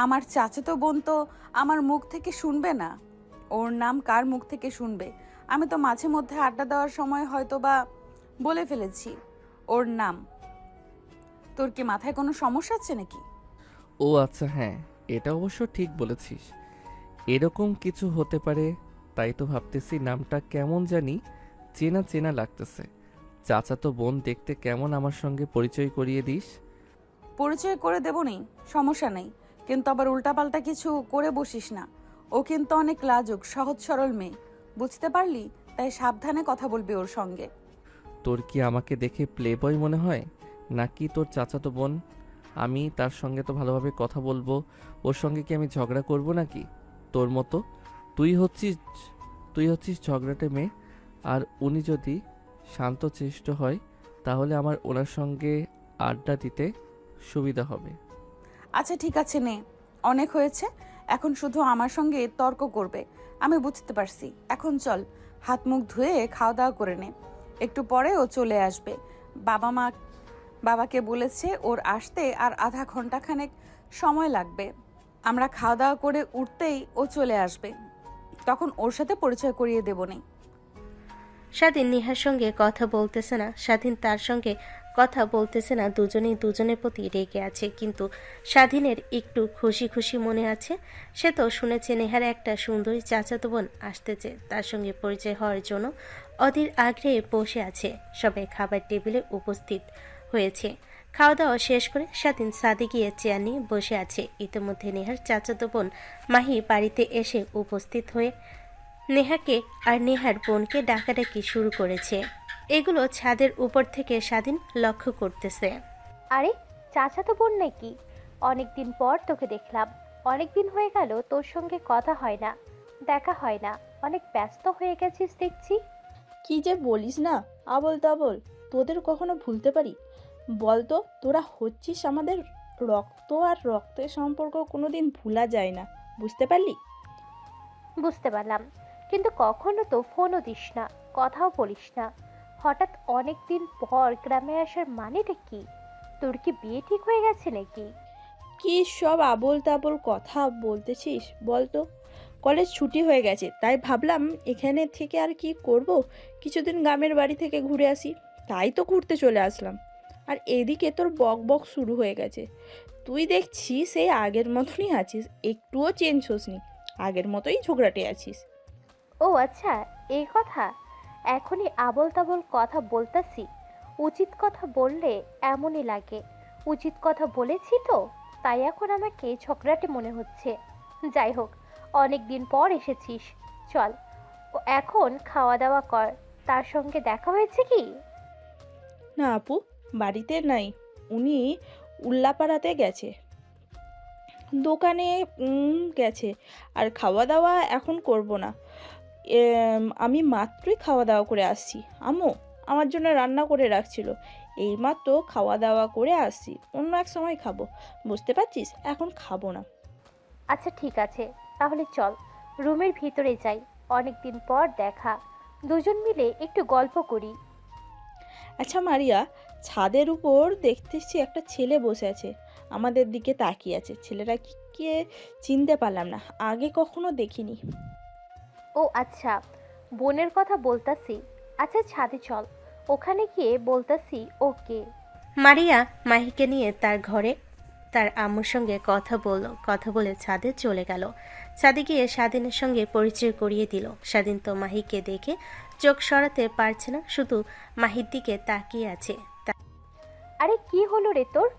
আমার চাচাতো বোন তো আমার মুখ থেকে শুনবে না, ওর নাম কার মুখ থেকে শুনবে? আমি তো মাঝে মধ্যে আড্ডা দেওয়ার সময় হয়তো বা বলে ফেলেছি ওর নাম। তোর কি মাথায় কোনো সমস্যা আছে নাকি? ও আচ্ছা, হ্যাঁ, এটা অবশ্য ঠিক বলেছিস। এরকম কিছু হতে পারে, তাই তো ভাবতেছি নামটা কেমন জানি চেনা চেনা লাগতেছে। চাচাতো বোন দেখতে কেমন, আমার সঙ্গে পরিচয় করিয়ে দিস। পরিচয় করে দেবো নি, সমস্যা নেই, কিন্তু আবার উল্টাপাল্টা কিছু করে বসিস না। ও কিন্তু অনেক লাজুক, সহজ সরল মেয়ে, বুঝতে পারলি? তাই সাবধানে কথা বলবি ওর সঙ্গে। তোর কি আমাকে দেখে প্লে বয় মনে হয়, নাকি তোর চাচাতো বোন? আমি তার সঙ্গে তো ভালোভাবে কথা বলবো, ওর সঙ্গে কি আমি ঝগড়া করব নাকি তোর মতো? তুই হচ্ছিস তুই হচ্ছিস ঝগড়াটে মেয়ে। আর উনি যদি শান্তশিষ্ট হয় তাহলে আমার ওনার সঙ্গে আড্ডা দিতে সুবিধা হবে। আচ্ছা ঠিক আছে, নে, অনেক হয়েছে। এখন শুধু আমার সঙ্গে তর্ক করবে, আমি বুঝতে পারছি। এখন চল, হাত মুখ ধুয়ে খাওয়া দাওয়া করে নে, একটু পরে ও চলে আসবে। বাবাকে বলেছে ওর আসতে আর আধা ঘন্টা খানেক সময় লাগবে। আমরা খাওয়া দাওয়া করে উঠতেই ও চলে আসবে, তখন ওর সাথে পরিচয় করিয়ে দেবো নি। স্বাধীন নেহার সঙ্গে কথা বলতেছে না, স্বাধীন তার সঙ্গে কথা বলতেছে না। দুজনেই দুজনের প্রতি রেগে আছে, কিন্তু স্বাধীনের একটু খুশি খুশি মনে আছে। সে তো শুনেছে নেহার একটা সুন্দরী চাচাতো বোন আসতেছে, তার সঙ্গে পরিচয় হওয়ার জন্য অধীর আগ্রহে বসে আছে। সবাই খাবার টেবিলে উপস্থিত হয়েছে। খাওয়া দাওয়া শেষ করে স্বাধীন ছাদে গিয়ে চেয়ার নিয়ে বসে আছে। ইতিমধ্যে নেহার চাচাতো বোন মাহি বাড়িতে এসে উপস্থিত হয়ে নেহাকে আর নেহার বোনকে ডাকাডাকি শুরু করেছে। এগুলো ছাদের উপর থেকে স্বাধীন লক্ষ্য করতেছে। আরে চাচাতো বোন নাকি? অনেকদিন পর তোকে দেখলাম। অনেক দিন হয়ে গেল তোর সঙ্গে কথা হয় না, দেখা হয় না। অনেক ব্যস্ত হয়ে গেছিস দেখছি। কি যে বলিস না, আবল তাবল। তোদের কখনো ভুলতে পারি? বলতো, তোরা হচ্ছিস আমাদের রক্ত, আর রক্তের সম্পর্ক কোনোদিন ভোলা যায় না, বুঝতে পারলি? বুঝতে পারলাম, কিন্তু কখনো তো ফোনও দিস না, কথাও বলিস না। হঠাৎ অনেক দিন পর গ্রামে আসার মানেটা কি? তোর কি বিয়ে ঠিক হয়ে গেছে নাকি? কি সব আবল তাবল কথা বলতেছিস বলতো? কলেজ ছুটি হয়ে গেছে, তাই ভাবলাম এখানে থেকে আর কি করব, কিছুদিন গ্রামের বাড়ি থেকে ঘুরে আসি, তাই তো ঘুরতে চলে আসলাম। আর এদিকে তোর বক বক শুরু হয়ে গেছে। তুই দেখছি সেই আগের মতনই আছিস, একটুও চেঞ্জ হোসনি, আগের মতোই ঝগড়াটে আছিস। ও আচ্ছা, এই কথা। এখনই আবল তাবল কথা বলতাছি? উচিত কথা বললে এমনই লাগে। উচিত কথা বলেছি তো, তাই এখন আমাকে ঝগড়াটে মনে হচ্ছে। যাই হোক, অনেক দিন পর এসেছিস, চল এখন খাওয়া দাওয়া কর। তার সঙ্গে দেখা হয়েছে কি? না আপু, বাড়িতে নাই, উনি উল্লাপাড়াতে গেছে। দোকানে গেছে। আর খাওয়া দাওয়া এখন করব না। আমি মাত্রই খাওয়া দাওয়া করে আসছি। আম্মু আমার জন্য রান্না করে রাখছিল, এইমাত্র খাওয়া দাওয়া করে আসছি। অন্য এক সময় খাবো, বুঝতে পারছিস? এখন খাবো না। আচ্ছা ঠিক আছে, তাহলে চল রুমের ভিতরে যাই, অনেক দিন পর দেখা, দুজন মিলে একটু গল্প করি। আচ্ছা মারিয়া, ছাদের উপর দেখতেছি একটা ছেলে বসে আছে, আমাদের দিকে তাকিয়ে আছে। ছেলেটা কে চিনতে পারলাম না, আগে কখনো দেখিনি। ও আচ্ছা, বোনের কথা বলতাছি। আচ্ছা ছাদে চল, ওখানে গিয়ে বলতাছি ওকে। মারিয়া মাহিকে নিয়ে তার ঘরে তার আম্মুর সঙ্গে কথা বলে ছাদে চলে গেল। ছাদে গিয়ে স্বাধীনের সঙ্গে পরিচয় করিয়ে দিল। স্বাধীন তো মাহিকে দেখে চোখ সরাতে পারছে না, শুধু মাহির দিকে তাকিয়ে আছে। আরে কি হলো রে তোর?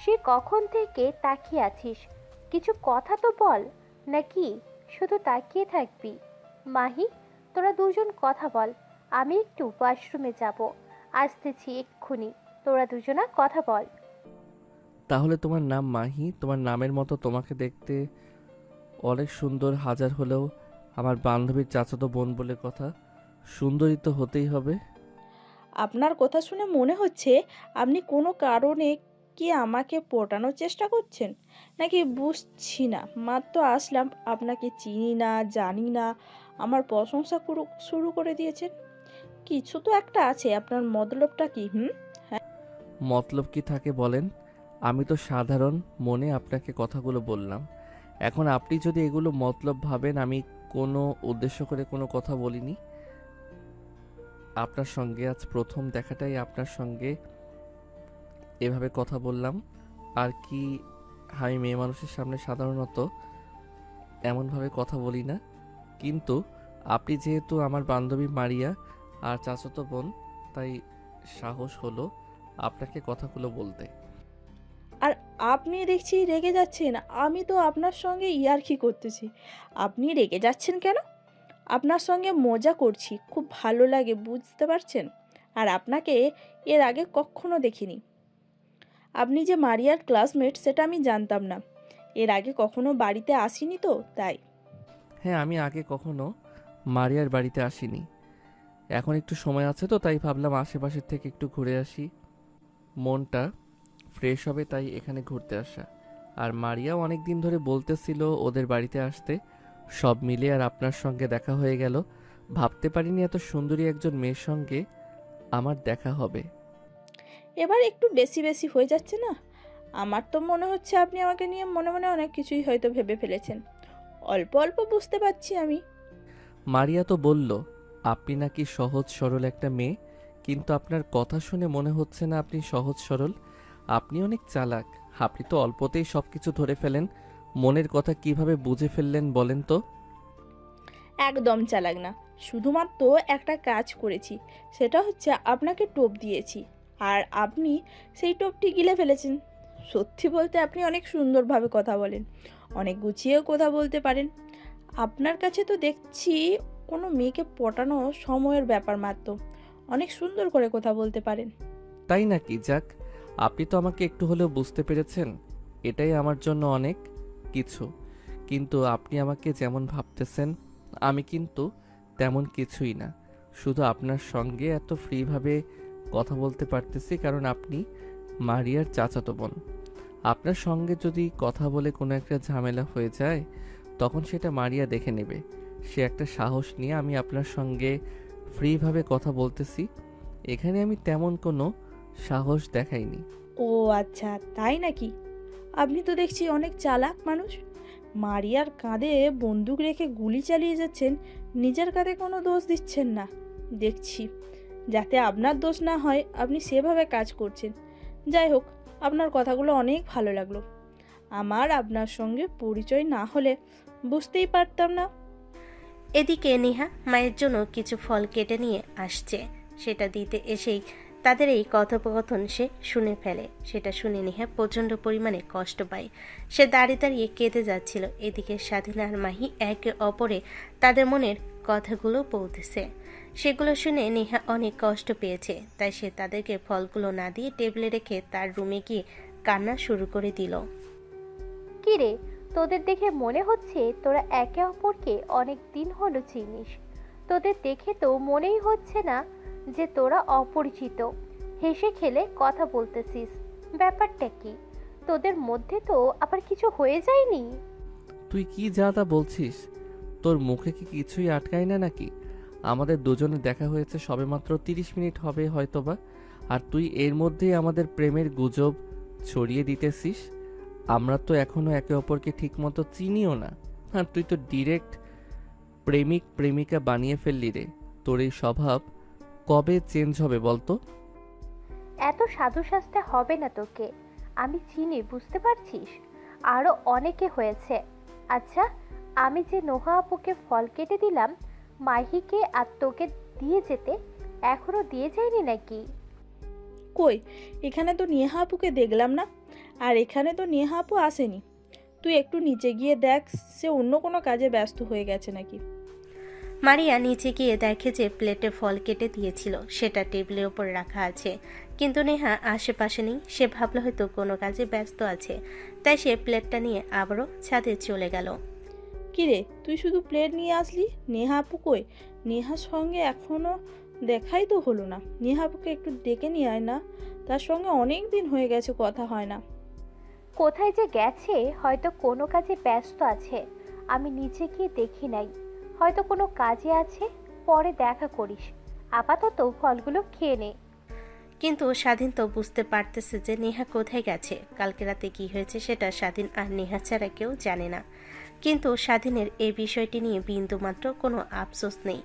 সে কখন থেকে তাকিয়ে আছিস? কিছু কথা তো বল, নাকি শুধু তাকিয়ে থাকবি? মাহি, তোরা দুজন কথা বল, আমি একটু ওয়াশরুমে যাব, আসতেছি এক্ষুনি। তোরা দুজনা কথা বল। তাহলে তোমার নাম মাহি, তোমার নামের মতো তোমাকে দেখতে অনেক সুন্দর। হাজার হলেও আমার বান্ধবীর চাচাতো বোন বলে কথা, সুন্দরী তো হতেই হবে। আপনার কথা শুনে মনে হচ্ছে আপনি কোনো কারণে কি আমাকে পটানোর চেষ্টা করছেন নাকি, বুঝছি না। মাত্র আসলাম, আপনাকে চিনি না জানি না, আমার প্রশংসা শুরু করে দিয়েছেন। কিছু তো একটা আছে, আপনার মতলবটা কি? মতলব কি থাকে বলেন? আমি তো সাধারণ মনে আপনাকে কথাগুলো বললাম। এখন আপনি যদি এগুলো মতলব ভাবেন, আমি কোনো উদ্দেশ্য করে কোনো কথা বলিনি। আপনার সঙ্গে আজ প্রথম দেখাটাই আপনার সঙ্গে এভাবে কথা বললাম। আর কি, আমি মেয়ে মানুষের সামনে সাধারণত এমনভাবে কথা বলি না। কিন্তু আপনি যেহেতু আমার বান্ধবী মারিয়া আর চাচাতো বোন, তাই সাহস হলো আপনাকে কথাগুলো বলতে। আর আপনি দেখছি রেগে যাচ্ছেন। আমি তো আপনার সঙ্গে ইয়ার্কি করতেছি, আপনি রেগে যাচ্ছেন কেন? আপনার সঙ্গে মজা করছি, খুব ভালো লাগে, বুঝতে পারছেন? আর আপনাকে এর আগে কখনো দেখিনি। আপনি যে মারিয়ার ক্লাসমেট সেটা আমি জানতাম না, এর আগে কখনো বাড়িতে আসিনি তো তাই। হ্যাঁ, আমি আগে কখনো মারিয়ার বাড়িতে আসিনি। এখন একটু সময় আছে তো তাই ভাবলাম আশেপাশের থেকে একটু ঘুরে আসি, মনটা ফ্রেশ হবে, তাই এখানে ঘুরতে আসা। আর মারিয়াও অনেক দিন ধরে বলতেছিল ওদের বাড়িতে আসতে। সব মিলে আর আপনার সঙ্গে দেখা হয়ে গেল। ভাবতে পারিনি এত সুন্দরী একজন মেয়ের সঙ্গে আমার দেখা হবে। এবার একটু বেশি বেশি হয়ে যাচ্ছে না? আমার তো মনে হচ্ছে আপনি আমাকে নিয়ে মনে মনে অনেক কিছুই হয়তো ভেবে ফেলেছেন। অল্প অল্প বুঝতে পারছি আমি। মারিয়া তো বলল আপনি নাকি সহজ সরল একটা মেয়ে, কিন্তু আপনার কথা শুনে মনে হচ্ছে না আপনি সহজ সরল। আপনি অনেক চালাক। আপনি তো অল্পতেই সব কিছু ধরে ফেলেন। মনের কথা কিভাবে বুঝে ফেললেন বলেন তো? একদম চালাক না, শুধুমাত্র একটা কাজ করেছি, সেটা হচ্ছে আপনাকে টোপ দিয়েছি, আর আপনি সেই টোপটি গিলে ফেলেছেন। সত্যি বলতে আপনি অনেক সুন্দরভাবে কথা বলেন, অনেক গুছিয়েও কথা বলতে পারেন। আপনার কাছে তো দেখছি কোনো মেয়েকে পটানো সময়ের ব্যাপার মাত্র, অনেক সুন্দর করে কথা বলতে পারেন। তাই নাকি? যাক, আপনি তো আমাকে একটু হলেও বুঝতে পেরেছেন, এটাই আমার জন্য অনেক কিছু। কিন্তু আপনি আমাকে যেমন ভাবতেছেন আমি কিন্তু তেমন কিছুই না। শুধু আপনার সঙ্গে এত ফ্রিভাবে কথা বলতে পারতেছি কারণ আপনি মারিয়ার চাচাতো বোন। আপনার সঙ্গে যদি কথা বলে কোনো একটা ঝামেলা হয়ে যায়, তখন সেটা মারিয়া দেখে নেবে। সে একটা সাহস নিয়ে আমি আপনার সঙ্গে ফ্রিভাবে কথা বলতেছি। এখানে আমি তেমন কোনো সাহস দেখাইনি। ও আচ্ছা, তাই নাকি? আপনি তো দেখছি অনেক চালাক মানুষ। মারিয়ার কাঁধে বন্দুক রেখে গুলি চালিয়ে যাচ্ছেন, নিজের কাঁধে কোনো দোষ দিচ্ছেন না। দেখছি যাতে আপনার দোষ না হয় আপনি সেভাবে কাজ করছেন। যাই হোক, আপনার কথাগুলো অনেক ভালো লাগলো। আমার আপনার সঙ্গে পরিচয় না হলে বুঝতেই পারতাম না। এদিকে নেহা মায়ের জন্য কিছু ফল কেটে নিয়ে আসছে। সেটা দিতে এসেই তাদের এই কথোপকথন সে শুনে ফেলে। সেটা শুনে নেহা প্রচণ্ড পরিমাণে কষ্ট পায়। সে দাঁড়িয়ে দাঁড়িয়ে কেঁদে যাচ্ছিল। এদিকে স্বাধীন আর মাহি একে অপরে তাদের মনের কথাগুলো বলতেছে। সেগুলো শুনে নেহা অনেক কষ্ট পেয়েছে, তাই সে তাদেরকে ফলগুলো না দিয়ে টেবিলে রেখে তার রুমে গিয়ে কান্না শুরু করে দিল। কি রে, তোদের দেখে মনে হচ্ছে তোরা একে অপরকে অনেক দিন হলো চিনিস। তোদের দেখে তো মনেই হচ্ছে না যে তোরা অপরিচিত। হেসে খেলে কথা বলতেছিস, ব্যাপারটা কি? তোদের মধ্যে তো আবার কিছু হয়ে যায়নি? তুই কি যা তা বলছিস? তোর মুখে কি কিছুই আটকায় না নাকি? আমাদের দুজনে দেখা হয়েছে সবেমাত্র 30 মিনিট হবে হয়তোবা, আর তুই এর মধ্যেই আমাদের প্রেমের গুজব ছড়িয়ে দিতেছিস। আমরা তো এখনো একে অপরকে ঠিকমতো চিনিও না, আর তুই তো ডিরেক্ট প্রেমিক প্রেমিকা বানিয়ে ফেললি রে। তোর এই স্বভাব কবে চেঞ্জ হবে বলতো? এত সাধু সাজতে হবে না তোকে, আমি চিনি, বুঝতে পারছিস? আরো অনেকে হয়েছে। আচ্ছা, আমি যে নোহা আপুকে ফল কেটে দিলাম মাহিকে আর তোকে দিয়ে যেতে, এখনো দিয়ে যায়নি নাকি? কই, এখানে তো নেহা আপুকে দেখলাম না। আর এখানে তো নেহা আপু আসেনি। তুই একটু নিচে গিয়ে দেখ, সে অন্য কোনো কাজে ব্যস্ত হয়ে গেছে নাকি। মারিয়া নিচে গিয়ে দেখে যে প্লেটে ফল কেটে দিয়েছিল সেটা টেবিলের ওপর রাখা আছে, কিন্তু নেহা আশেপাশে নেই। সে ভাবলো হয়তো কোনো কাজে ব্যস্ত আছে, তাই সে প্লেটটা নিয়ে আবারও ছাদে চলে গেল। কিরে, তুই শুধু প্লেট নিয়ে আসলি? নেহা আপু কই? নেহার সঙ্গে এখনো দেখাই তো হলো না। নেহা আপুকে একটু ডেকে নিয়ে আয় না, তার সঙ্গে অনেক দিন হয়ে গেছে কথা হয় না। কোথায় যে গেছে, হয়তো কোনো কাজে ব্যস্ত আছে, আমি নিচে গিয়ে দেখি নাই। হয়তো কোনো কাজে আছে, পরে দেখা করিস। আপাতত ফলগুলো খেয়ে নে। কিন্তু স্বাধীন তো বুঝতে পারতেছে যে নেহা কোথায় গেছে। কালকে রাতে কি হয়েছে সেটা স্বাধীন আর নেহা ছাড়া কেউ জানে না। কিন্তু স্বাধীনের এই বিষয়টি নিয়ে বিন্দুমাত্র কোনো আফসোস নেই,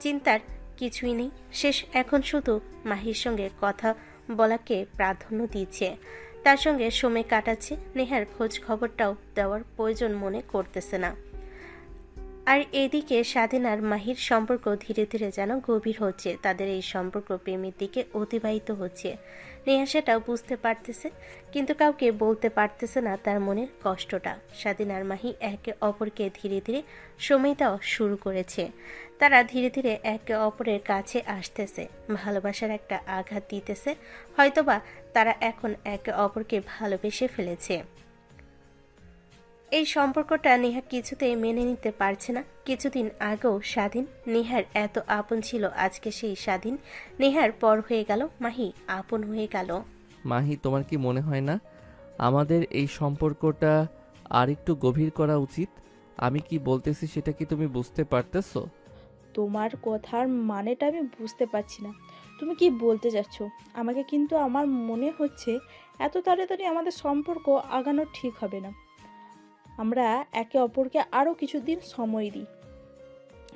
চিন্তার কিছুই নেই। শেষ এখন শুধু মাহির সঙ্গে কথা বলাকে প্রাধান্য দিচ্ছে, তার সঙ্গে সময় কাটাচ্ছে। নেহার খোঁজ খবরটাও দেওয়ার প্রয়োজন মনে করতেছে না। আর এদিকে স্বাধীন আর মাহির সম্পর্ক ধীরে ধীরে যেন গভীর হচ্ছে। তাদের এই সম্পর্ক প্রেমের দিকে অতিবাহিত হচ্ছে। নেহা সেটাও বুঝতে পারতেছে, কিন্তু কাউকে বলতে পারতেছে না তার মনের কষ্টটা। স্বাধীন আর মাহি একে অপরকে ধীরে ধীরে সময় দেওয়া শুরু করেছে। তারা ধীরে ধীরে একে অপরের কাছে আসতেছে, ভালোবাসার একটা আঘাত দিতেছে। হয়তোবা তারা এখন একে অপরকে ভালোবেসে ফেলেছে। এই সম্পর্কটা নেহা কিছুতেই মেনে নিতে পারছে না। কিছুদিন আগেও স্বাধীন নেহার এত আপন ছিল, আজকে সেই স্বাধীন নেহার পর হয়ে গেল, মাহি আপন হয়ে গেল। মাহি, তোমার কি মনে হয় না আমাদের এই সম্পর্কটা আর একটু গভীর করা উচিত? আমি কি বলতেছি সেটা কি তুমি বুঝতে পারতেছো? তোমার কথার মানেটা আমি বুঝতে পারছি না, তুমি কি বলতে যাচ্ছ। আমাকে কিন্তু আমার মনে হচ্ছে এত তাড়াতাড়ি আমাদের সম্পর্ক আগানো ঠিক হবে না। আমরা একে অপরকে আরও কিছুদিন সময় দিই,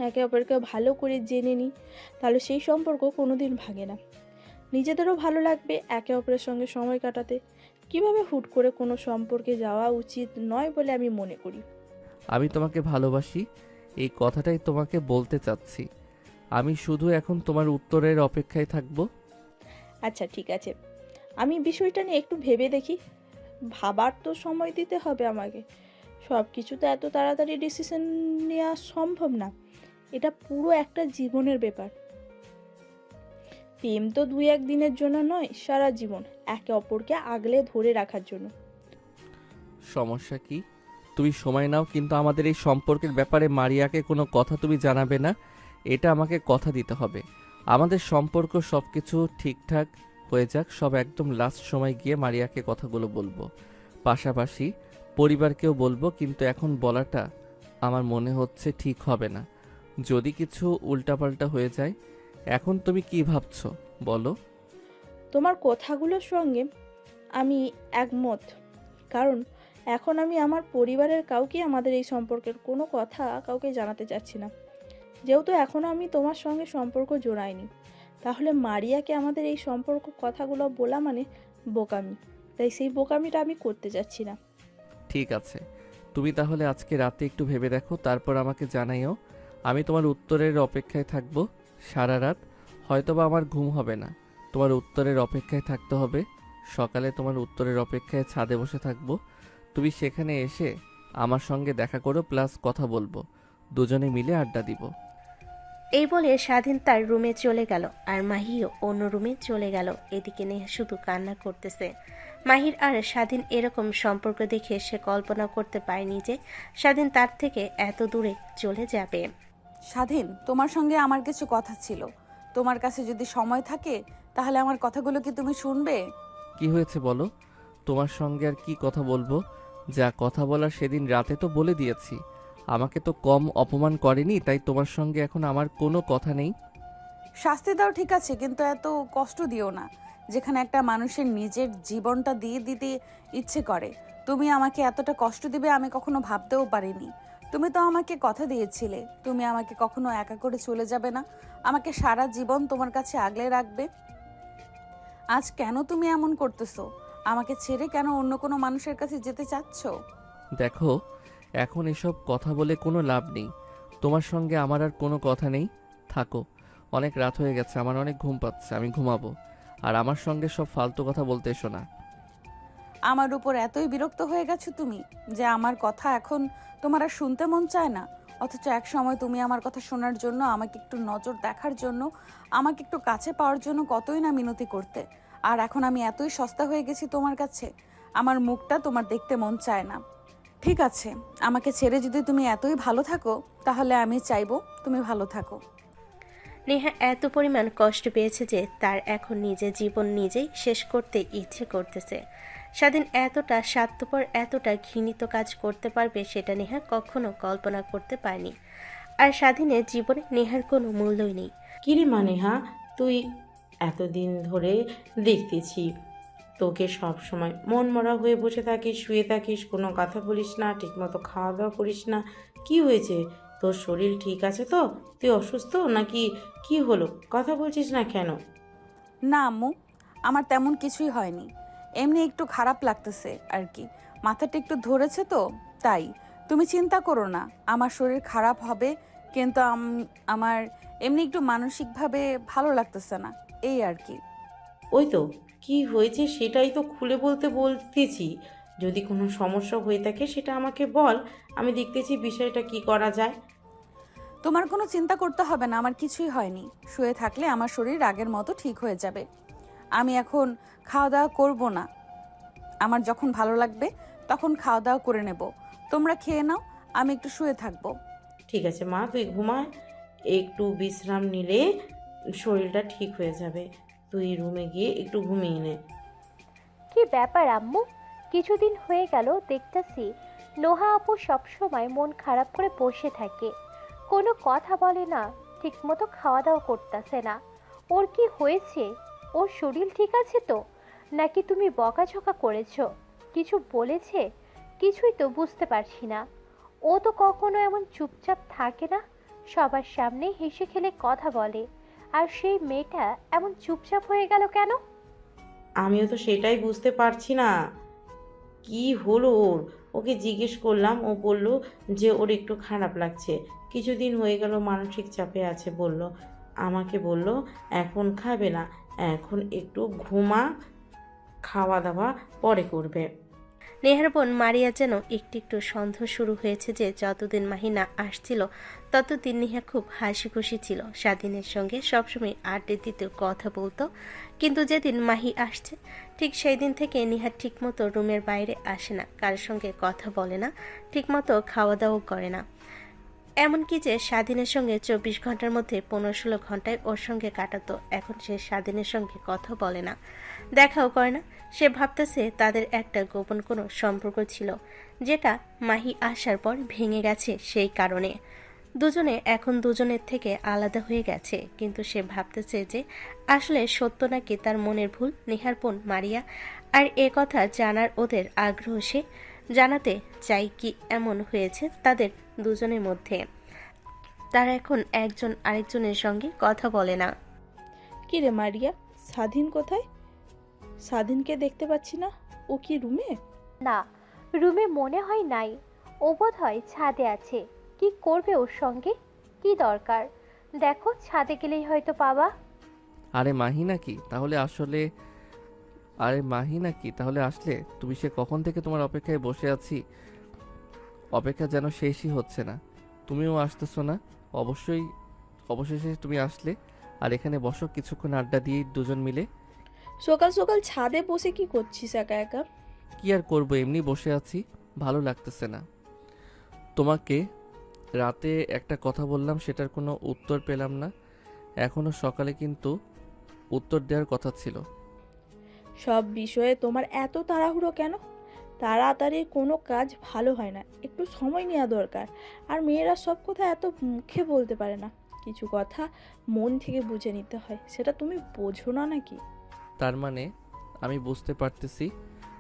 একে অপরকে ভালো করে জেনে নিই, তাহলে সেই সম্পর্ক কোনো দিন ভাঙে না। নিজেদেরও ভালো লাগবে একে অপরের সঙ্গে সময় কাটাতে। কিভাবে হুট করে কোনো সম্পর্কে যাওয়া উচিত নয় বলে আমি মনে করি। আমি তোমাকে ভালোবাসি, এই কথাটাই তোমাকে বলতে চাচ্ছি। আমি শুধু এখন তোমার উত্তরের অপেক্ষায় থাকবো। আচ্ছা ঠিক আছে, আমি বিষয়টা নিয়ে একটু ভেবে দেখি। ভাবার তো সময় দিতে হবে আমাকে। সব কিছু তো এত তাড়াতাড়ি ডিসিশন নেওয়া সম্ভব না। এটা পুরো একটা জীবনের ব্যাপার। প্রেম তো 2-1 দিনের জন্য নয়, সারা জীবন একে অপরকে আগলে ধরে রাখার জন্য। সমস্যা কি? তুমি সময় নাও, কিন্তু আমাদের এই সম্পর্কের ব্যাপারে মারিয়াকে কোনো কথা তুমি জানাবে না, এটা আমাকে কথা দিতে হবে। আমাদের সম্পর্ক সব কিছু ঠিকঠাক হয়ে যাক, সব একদম লাস্ট সময় গিয়ে মারিয়াকে কথাগুলো বলবো, পাশাপাশি পরিবারকেও বলবো। কিন্তু এখন বলাটা আমার মনে হচ্ছে ঠিক হবে না, যদি কিছু উল্টাপাল্টা হয়ে যায়। এখন তুমি কি ভাবছো বলো? তোমার কথাগুলোর সঙ্গে আমি একমত, কারণ এখন আমি আমার পরিবারের কাউকে আমাদের এই সম্পর্কের কোনো কথা কাউকে জানাতে চাচ্ছি না। যেহেতু এখনও আমি তোমার সঙ্গে সম্পর্ক জোড়াইনি, তাহলে মারিয়াকে আমাদের এই সম্পর্ক কথাগুলো বলা মানে বোকামি। তাই সেই বোকামিটা আমি করতে যাচ্ছি না। ঠিক আছে, তুমি তাহলে আজকে রাতে একটু ভেবে দেখো, তারপর আমাকে জানাইও। আমি তোমার উত্তরের অপেক্ষায় থাকবো সারা রাত। হয়তোবা আমার ঘুম হবে না, তোমার উত্তরের অপেক্ষায় থাকতে হবে। সকালে তোমার উত্তরের অপেক্ষায় ছাদে বসে থাকবো, তুমি সেখানে এসে আমার সঙ্গে দেখা করো, প্লাস কথা বলবো, দুজনে মিলে আড্ডা দিব। এই বলে স্বাধীন তার রুমে চলে গেল আর মাহিও অন্য রুমে চলে গেল। এদিকে নেহা শুধু কান্না করতেছে। মাহির আর স্বাধীন এরকম সম্পর্ক দেখে সে কল্পনা করতে পারেনি যে স্বাধীন তার থেকে এত দূরে চলে যাবে। স্বাধীন, তোমার সঙ্গে আমার কিছু কথা ছিল। তোমার কাছে যদি সময় থাকে তাহলে আমার কথাগুলো কি তুমি শুনবে? কি হয়েছে বলো? তোমার সঙ্গে আর কি কথা বলবো? যা কথা বলার সেদিন রাতে তো বলে দিয়েছি। আমাকে তো কম অপমান করেনি, তাই তোমার সঙ্গে এখন আমার কোনো কথা নেই। শাস্তি দাও ঠিক আছে, কিন্তু এত কষ্ট দিও না। যেখানে একটা মানুষের নিজের জীবনটা দিয়ে দিতে ইচ্ছে করে, তুমি আমাকে এতটা কষ্ট দিবে আমি কখনো ভাবতেও পারিনি। তুমি তো আমাকে কথা দিয়েছিলে তুমি আমাকে কখনো একা করে চলে যাবে না, আমাকে সারা জীবন তোমার কাছে আগলে রাখবে। আজ কেন তুমি এমন করতেছো? আমাকে ছেড়ে কেন অন্য কোনো মানুষের কাছে যেতে চাচ্ছ? দেখো, এখন এসব কথা বলে কোনো লাভ নেই। তোমার সঙ্গে আমার আর কোনো কথা নেই। থাকো, অনেক রাত হয়ে গেছে, আমার অনেক ঘুম পাচ্ছে, আমি ঘুমাবো। আর আমার সঙ্গে সব ফালতু কথা বলতে এসো না। আমার উপর এতই বিরক্ত হয়ে গেছো তুমি যে আমার কথা এখন তোমার আর শুনতে মন চায় না। অথচ এক সময় তুমি আমার কথা শোনার জন্য, আমাকে একটু নজর দেখার জন্য, আমাকে একটু কাছে পাওয়ার জন্য কতই না মিনতি করতে। আর এখন আমি এতই সস্তা হয়ে গেছি তোমার কাছে, আমার মুখটা তোমার দেখতে মন চায় না। ঠিক আছে, আমাকে ছেড়ে যদি তুমি এতই ভালো থাকো তাহলে আমি চাইবো তুমি ভালো থাকো। নেহা এত পরিমাণ কষ্ট পেয়েছে যে তার এখন নিজের জীবন নিজেই শেষ করতে ইচ্ছে করতেছে। স্বাধীন এতটা স্বার্থপর, এতটা ঘৃণিত কাজ করতে পারবে সেটা নেহা কখনো কল্পনা করতে পারেনি। আর স্বাধীনের জীবনে নেহার কোনো মূল্যই নেই। কিরে মা নেহা, তুই এতদিন ধরে দেখতেছি তোকে সব সময় মন মরা হয়ে বসে থাকিস, শুয়ে থাকিস, কোনো কথা বলিস না, ঠিকমতো খাওয়া দাওয়া করিস না। কি হয়েছে? তোর শরীর ঠিক আছে তো? তুই অসুস্থ নাকি? কি হলো? কথা বলছিস না কেন? না আম্মু, আমার তেমন কিছুই হয়নি। এমনি একটু খারাপ লাগতেছে আর কি, মাথাটা একটু ধরেছে তো তাই। তুমি চিন্তা করো না, আমার শরীর খারাপ হবে, কিন্তু আমার এমনি একটু মানসিকভাবে ভালো লাগতেছে না, এই আর কি। ওই তো, কি হয়েছে সেটাই তো খুলে বলতেছি। যদি কোনো সমস্যা হয়ে থাকে সেটা আমাকে বল, আমি দেখতেছি বিষয়টা কি করা যায়। তোমার কোনো চিন্তা করতে হবে না, আমার কিছুই হয়নি। শুয়ে থাকলে আমার শরীর আগের মতো ঠিক হয়ে যাবে। আমি এখন খাওয়া দাওয়া করবো না, আমার যখন ভালো লাগবে তখন খাওয়া দাওয়া করে নেব। তোমরা খেয়ে নাও, আমি একটু শুয়ে থাকবো। ঠিক আছে মা, তুই ঘুমা, একটু বিশ্রাম নিলে শরীরটা ঠিক হয়ে যাবে। তুই রুমে গিয়ে একটু ঘুমিয়ে নে। কি ব্যাপার আম্মু, কিছুদিন হয়ে গেল দেখতাছি নোহা আপু সবসময় মন খারাপ করে বসে থাকে, কোনো কথা বলে না, ঠিকমতো খাওয়া দাওয়া করতেছে না। ওর কি হয়েছে? ওর শরীর ঠিক আছে তো, নাকি তুমি বকাঝকা করেছো? কিছু বলেছে? কিছুই তো বুঝতে পারছি না। ও তো কখনো এমন চুপচাপ থাকে না, সবার সামনে হেসে খেলে কথা বলে। আর সেই মেয়েটা এমন চুপচাপ হয়ে গেল কেন? আমিও তো সেটাই বুঝতে পারছি না কি হলো ওর। ওকে জিজ্ঞেস করলাম, ও বলল যে ওর একটু খারাপ লাগছে, কিছুদিন হয়ে গেল মানসিক চাপে আছে বলল। আমাকে বলল এখন খাবে না, এখন একটু ঘুমা, খাওয়া দাওয়া পরে করবে। নেহার বোন মারিয়া যেন একটু একটু সন্দেহ শুরু হয়েছে যে যতদিন মাহিনা আসছিল ততদিন নেহা খুব হাসি খুশি ছিল, স্বাধীনের সঙ্গে সবসময় আড্ডা দিতে, কথা বলতো। কিন্তু যেদিন মাহি আসছে ঠিক সেই দিন থেকে নেহা ঠিকমতো রুমের বাইরে আসে না, কারোর সঙ্গে কথা বলে না, ঠিকমতো খাওয়া দাওয়া করে না। এমনকি যে স্বাধীনের সঙ্গে 24 ঘন্টার মধ্যে 15-16 ঘন্টায় ওর সঙ্গে কাটাতো, এখন সে স্বাধীনের সঙ্গে কথা বলে না, দেখাও করে না। সে ভাবতেছে তাদের একটা গোপন কোনো সম্পর্ক ছিল, যেটা মাহি আসার পর ভেঙে গেছে। সেই কারণে দুজনে এখন দুজনের থেকে আলাদা হয়ে গেছে। কিন্তু সে ভাবতেছে যে আসলে সত্য নাকি তার মনের ভুল। নেহার বোন মারিয়া আর এ কথা জানার ওদের আগ্রহ, সে জানাতে চাই কি এমন হয়েছে তাদের দুজনের মধ্যে। তারা এখন একজন আরেকজনের সঙ্গে কথা বলে না। কি রে মারিয়া, স্বাধীন কোথায়? স্বাধীনকে দেখতে পাচ্ছি না, ও কি রুমে? না, রুমে মনে হয় নাই, ও বোধ হয় ছাদে আছে। কি করবে ওর সঙ্গে? কি দরকার? দেখো, ছাদে গেলেই হয়তো পাবা। আরে মাহি নাকি তাহলে আসলে আরে মাহি নাকি তাহলে আসলে তুমি? সে কখন থেকে তোমার অপেক্ষায় বসে আছি, অপেক্ষা যেন শেষই হচ্ছে না। তুমিও আসতেছো না। অবশ্যই অবশেষে তুমি আসলে। আর এখানে বসো, কিছুক্ষণ আড্ডা দিয়ে দুজন মিলে। সকাল সকাল ছাদে বসে কি করছিস একা একা? কি আর করবো, এমনি বসে আছি, ভালো লাগতেছে না। তোমাকে রাতে একটা কথা বললাম, সেটার কোনো উত্তর পেলাম না। এখনো সকালে কিন্তু উত্তর দেওয়ার কথা ছিল। সব বিষয়ে তোমার এত তাড়াহুড়ো কেন? তাড়াতাড়ি কোনো কাজ ভালো হয় না, একটু সময় নেওয়া দরকার। আর মেয়েরা সব কথা এত মুখে বলতে পারে না, কিছু কথা মন থেকে বুঝে নিতে হয়, সেটা তুমি বোঝো না নাকি? তার মানে আমি বুঝতে পারতেছি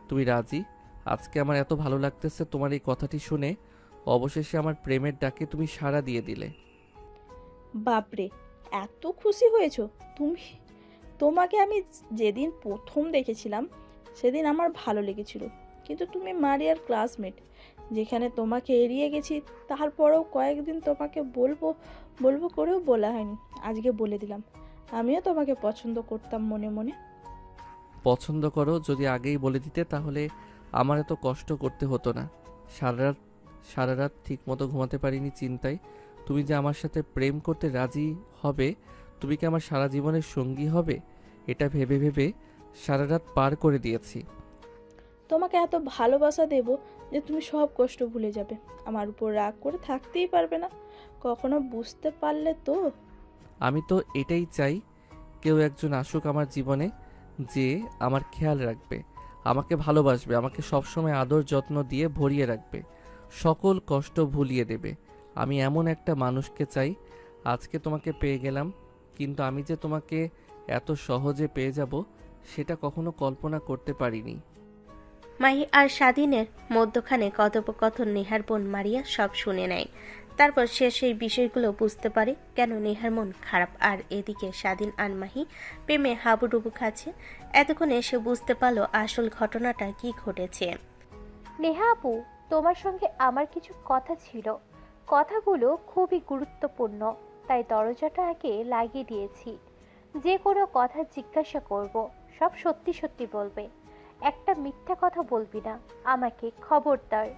তুমি রাজি। আজকে আমার এত ভালো লাগতেছে তোমার এই কথাটি শুনে। অবশেষে আমার প্রেমের ডাকে তুমি সাড়া দিয়ে দিলে। বাপরে, এত খুশি হয়েছো তুমি? তোমাকে আমি যেদিন প্রথম দেখেছিলাম সেদিন আমার ভালো লেগেছিল, কিন্তু তুমি মারিয়ার ক্লাসমেট। যেখানে তোমাকে এড়িয়ে গেছি, তারপরেও কয়েকদিন তোমাকে বলবো বলবো করেও বলা হয়নি। আজকে বলে দিলাম, আমিও তোমাকে পছন্দ করতাম মনে মনে। পছন্দ করো যদি আগেই বলে দিতে, তাহলে আমার এত কষ্ট করতে হতো না। সারা রাত ঠিক মতো ঘুমাতে পারিনি চিন্তায়। তুমি যে আমার সাথে প্রেম করতে রাজি হবে, তুমি কি আমার সারা জীবনের সঙ্গী হবে, এটা ভেবে ভেবে সারা রাত পার করে দিয়েছি। তোমাকে এত ভালোবাসা দেব যে তুমি সব কষ্ট ভুলে যাবে, আমার উপর রাগ করে থাকতেই পারবে না। কখনো বুঝতে পারলে তো? আমি তো এটাই চাই, কেউ একজন আসুক আমার জীবনে, যে আমার খেয়াল রাখবে, আমাকে ভালোবাসবে, আমাকে সবসময় আদর যত্ন দিয়ে ভরিয়ে রাখবে, সকল কষ্ট ভুলিয়ে দেবে। আমি এমন একটা মানুষকে চাই। আজকে তোমাকে পেয়ে গেলাম, কিন্তু আমি যে তোমাকে এত সহজে পেয়ে যাব সেটা কখনো কল্পনা করতে পারিনি। মাহি আর স্বাধীনের মধ্যখানে কথোপকথন নেহার বোন মারিয়া সব শুনে নেয়। তারপর সে সেই বিষয়গুলো বুঝতে পারে কেন নেহার মন খারাপ, আর এদিকে স্বাধীন আর মাহি প্রেমে হাবুডুবু খাচ্ছে। এতক্ষণে সে বুঝতে পারলো আসল ঘটনাটা কি ঘটেছে। নেহা আপু, তোমার সঙ্গে আমার কিছু কথা ছিল। কথাগুলো খুবই গুরুত্বপূর্ণ, তাই দরজাটা আগে লাগিয়ে দিয়েছি। যে কোনো কথা জিজ্ঞাসা করব, সব সত্যি সত্যি বলবে, একটা মিথ্যা কথা বলবি না আমাকে, খবরদার।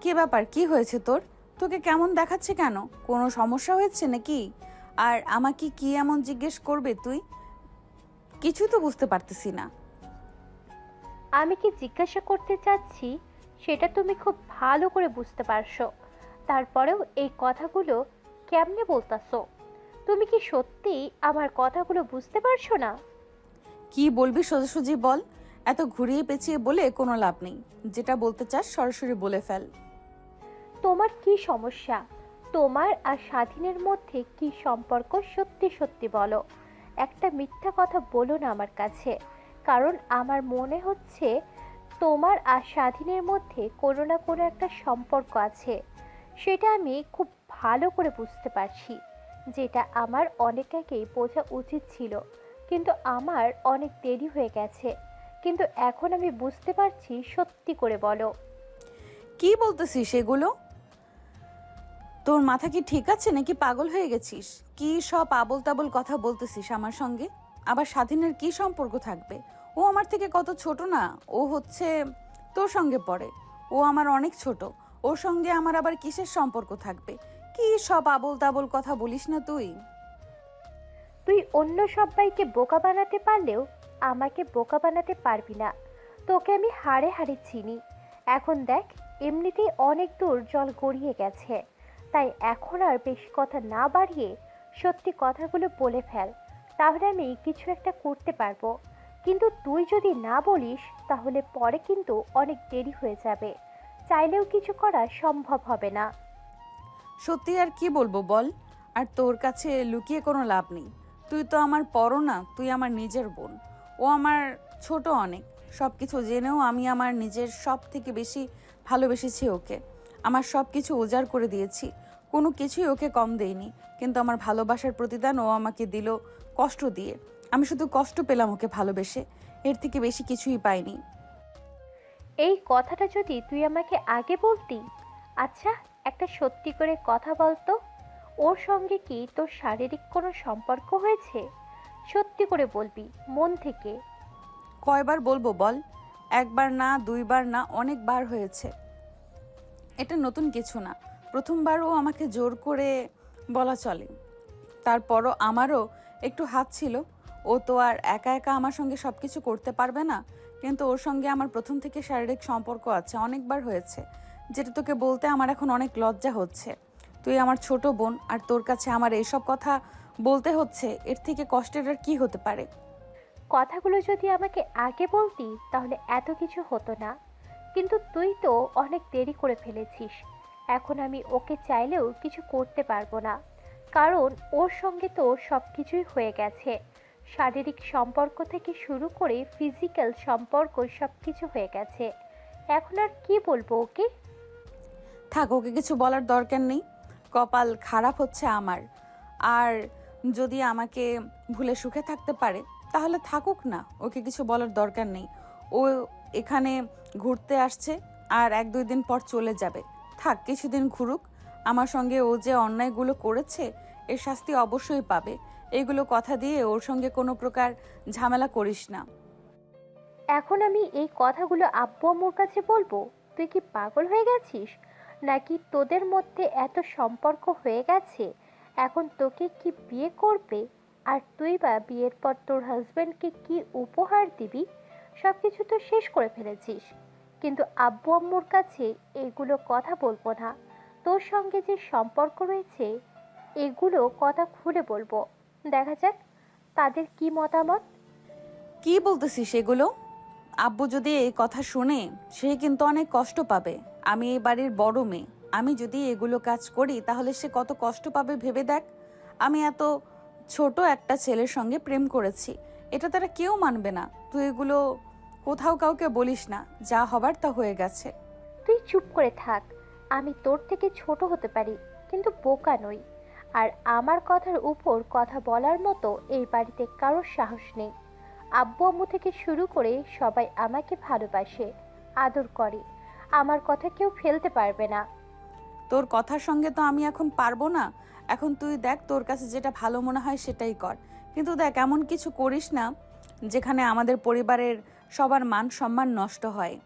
কি ব্যাপার, কি হয়েছে তোর? তোকে কেমন দেখাচ্ছে কেন? কোনো সমস্যা হয়েছে নাকি? আর আমাকে কি এমন জিজ্ঞেস করবে তুই? কিছু তো বুঝতে পারতেছি না। আমি কি জিজ্ঞাসা করতে চাচ্ছি সেটা তুমি খুব ভালো করে বুঝতে পারছো, তারপরেও এই কথাগুলো কেমনে বলতাছো? তুমি কি সত্যি আমার কথাগুলো বুঝতে পারছো না? কি বলবি সোজাসুজি বল, এত ঘুরিয়ে পেঁচিয়ে বলে কোনো লাভ নেই। যেটা বলতে চাস সরাসরি বলে ফেল। তোমার কি সমস্যা? তোমার আর স্বাধীনের মধ্যে কি সম্পর্ক, সত্যি সত্যি বলো। একটা মিথ্যা কথা বলো না আমার কাছে, কারণ আমার মনে হচ্ছে তোমার আর স্বাধীনের মধ্যে কোনো না কোনো একটা সম্পর্ক আছে। সেটা আমি খুব ভালো করে বুঝতে পারছি, যেটা আমার অনেক আগেই বোঝা উচিত ছিল, কিন্তু আমার অনেক দেরি হয়ে গেছে। কিন্তু এখন আমি বুঝতে পারছি, সত্যি করে বলো। কি বলতেছিস সেগুলো? তোর মাথা কি ঠিক আছে নাকি পাগল হয়ে গেছিস? কি সব আবোল তাবোল কথা বলতেছিস আমার সঙ্গে? আবার স্বাধীনের কি সম্পর্ক থাকবে? ও আমার থেকে কত ছোট না? ও হচ্ছে তোর সঙ্গে পড়ে, ও আমার অনেক ছোট। ওর সঙ্গে আমার আবার কিসের সম্পর্ক থাকবে? কি সব আবোল তাবোল কথা বলিস না তুই? তুই অন্য সবাইকে বোকা বানাতে পারলেও আমাকে বোকা বানাতে পারবি না। তোকে আমি হাড়ে হাড়ে চিনি। এখন দেখ, এমনিতেই অনেক দূর জল গড়িয়ে গেছে, তাই এখন আর বেশি কথা না বাড়িয়ে সত্যি কথাগুলো বলে ফেল, তাহলে আমি কিছু একটা করতে পারবো। কিন্তু তুই যদি না বলিস তাহলে পরে কিন্তু অনেক দেরি হয়ে যাবে, চাইলেও কিছু করা সম্ভব হবে না। সত্যি আর কি বলবো বল? আর তোর কাছে লুকিয়ে কোনো লাভ নেই। তুই তো আমার পরও না, তুই আমার নিজের বোন। ও আমার ছোট অনেক, সব কিছু জেনেও আমি আমার নিজের সব থেকে বেশি ভালোবেসেছি ওকে। আমার সব কিছু উজাড় করে দিয়েছি, কোনো কিছুই ওকে কম দেইনি। কিন্তু আমার ভালোবাসার প্রতিদান ও আমাকে দিল কষ্ট দিয়ে। আমি শুধু কষ্ট পেলাম ওকে ভালোবেসে, এর থেকে বেশি কিছুই পাইনি। এই কথাটা যদি তুই আমাকে আগে বলতি। আচ্ছা, একটা সত্যি করে কথা বলতো, ওর সঙ্গে কি তোর শারীরিক কোনো সম্পর্ক হয়েছে? সত্যি করে বলবি, মন থেকে। কয়বার বলবো বল? একবার না, দুইবার না, অনেকবার হয়েছে। এটা নতুন কিছু না, প্রথমবারও আমাকে জোর করে বলা চলে। তারপরও আমারও একটু হাত ছিল। ও তো আর একা একা আমার সঙ্গে সব কিছু করতে পারবে না, কিন্তু ওর সঙ্গে আমার প্রথম থেকে শারীরিক সম্পর্ক আছে, অনেকবার হয়েছে, যেটা তোকে বলতে আমার এখন অনেক লজ্জা হচ্ছে। তুই আমার ছোট বোন, আর তোর কাছে আমার এইসব কথা বলতে হচ্ছে, এর থেকে কষ্টের আর কি হতে পারে? কথাগুলো যদি আমাকে আগে বলতি তাহলে এত কিছু হতো না, কিন্তু তুই তো অনেক দেরি করে ফেলেছিস। এখন আমি ওকে চাইলেও কিছু করতে পারবো না, কারণ ওর সঙ্গে তো সব কিছুই হয়ে গেছে। শারীরিক সম্পর্ক থেকে শুরু করে ফিজিক্যাল সম্পর্ক সব কিছু হয়ে গেছে। এখন আর কি বলবো ওকে? থাক, ওকে কিছু বলার দরকার নেই। কপাল খারাপ হচ্ছে আমার। আর যদি আমাকে ভুলে সুখে থাকতে পারে তাহলে থাকুক না, ওকে কিছু বলার দরকার নেই। ও এখানে ঘুরতে আসছে, আর 1-2 দিন পর চলে যাবে। থাক, কিছুদিন ঘুরুক। আমার সঙ্গে ও যে অন্যায়গুলো করেছে এর শাস্তি অবশ্যই পাবে। এইগুলো কথা দিয়ে ওর সঙ্গে কোনো প্রকার ঝামেলা করিস না। এখন আমি এই কথাগুলো আব্বু আম্মুর কাছে বলবো? তুই কি পাগল হয়ে গেছিস নাকি? তোদের মধ্যে এত সম্পর্ক হয়ে গেছে, এখন তোকে কি বিয়ে করবে? আর তুই বা বিয়ের পর তোর হাজবেন্ডকে কি উপহার দিবি? সব কিছু তো শেষ করে ফেলেছিস। কিন্তু আব্বু আম্মুর কাছে এগুলো কথা বলবো না। তোর সঙ্গে যে সম্পর্ক রয়েছে এগুলো কথা খুলে বলবো। দেখা যাক তাদের কি মতামত। কি বলতেছিস এগুলো? আব্বু যদি এই কথা শুনে সে কিন্তু অনেক কষ্ট পাবে। আমি এই বাড়ির বড় মেয়ে, আমি যদি এগুলো কাজ করি তাহলে সে কত কষ্ট পাবে ভেবে দেখ। আমি এত ছোট একটা ছেলের সঙ্গে প্রেম করেছি, এটা তারা কেউ মানবে না। তুই এগুলো কোথাও কাউকে বলিস না, যা হবার তা হয়ে গেছে। তুই চুপ করে থাক। আমি তোর থেকে ছোট হতে পারি, কিন্তু বোকা নই। আর আমার কথার উপর কথা বলার মতো এই বাড়িতে কারোর সাহস নেই। আব্বু আম্মু থেকে শুরু করে সবাই আমাকে ভালোবাসে, আদর করে। আমার কথা কেউ ফেলতে পারবে না। তোর কথার সঙ্গে তো আমি এখন পারবো না। এখন তুই দেখ, তোর কাছে যেটা ভালো মনে হয় সেটাই কর। কিন্তু দেখ, এমন কিছু করিস না যেখানে আমাদের পরিবারের সবার মান সম্মান নষ্ট হয়।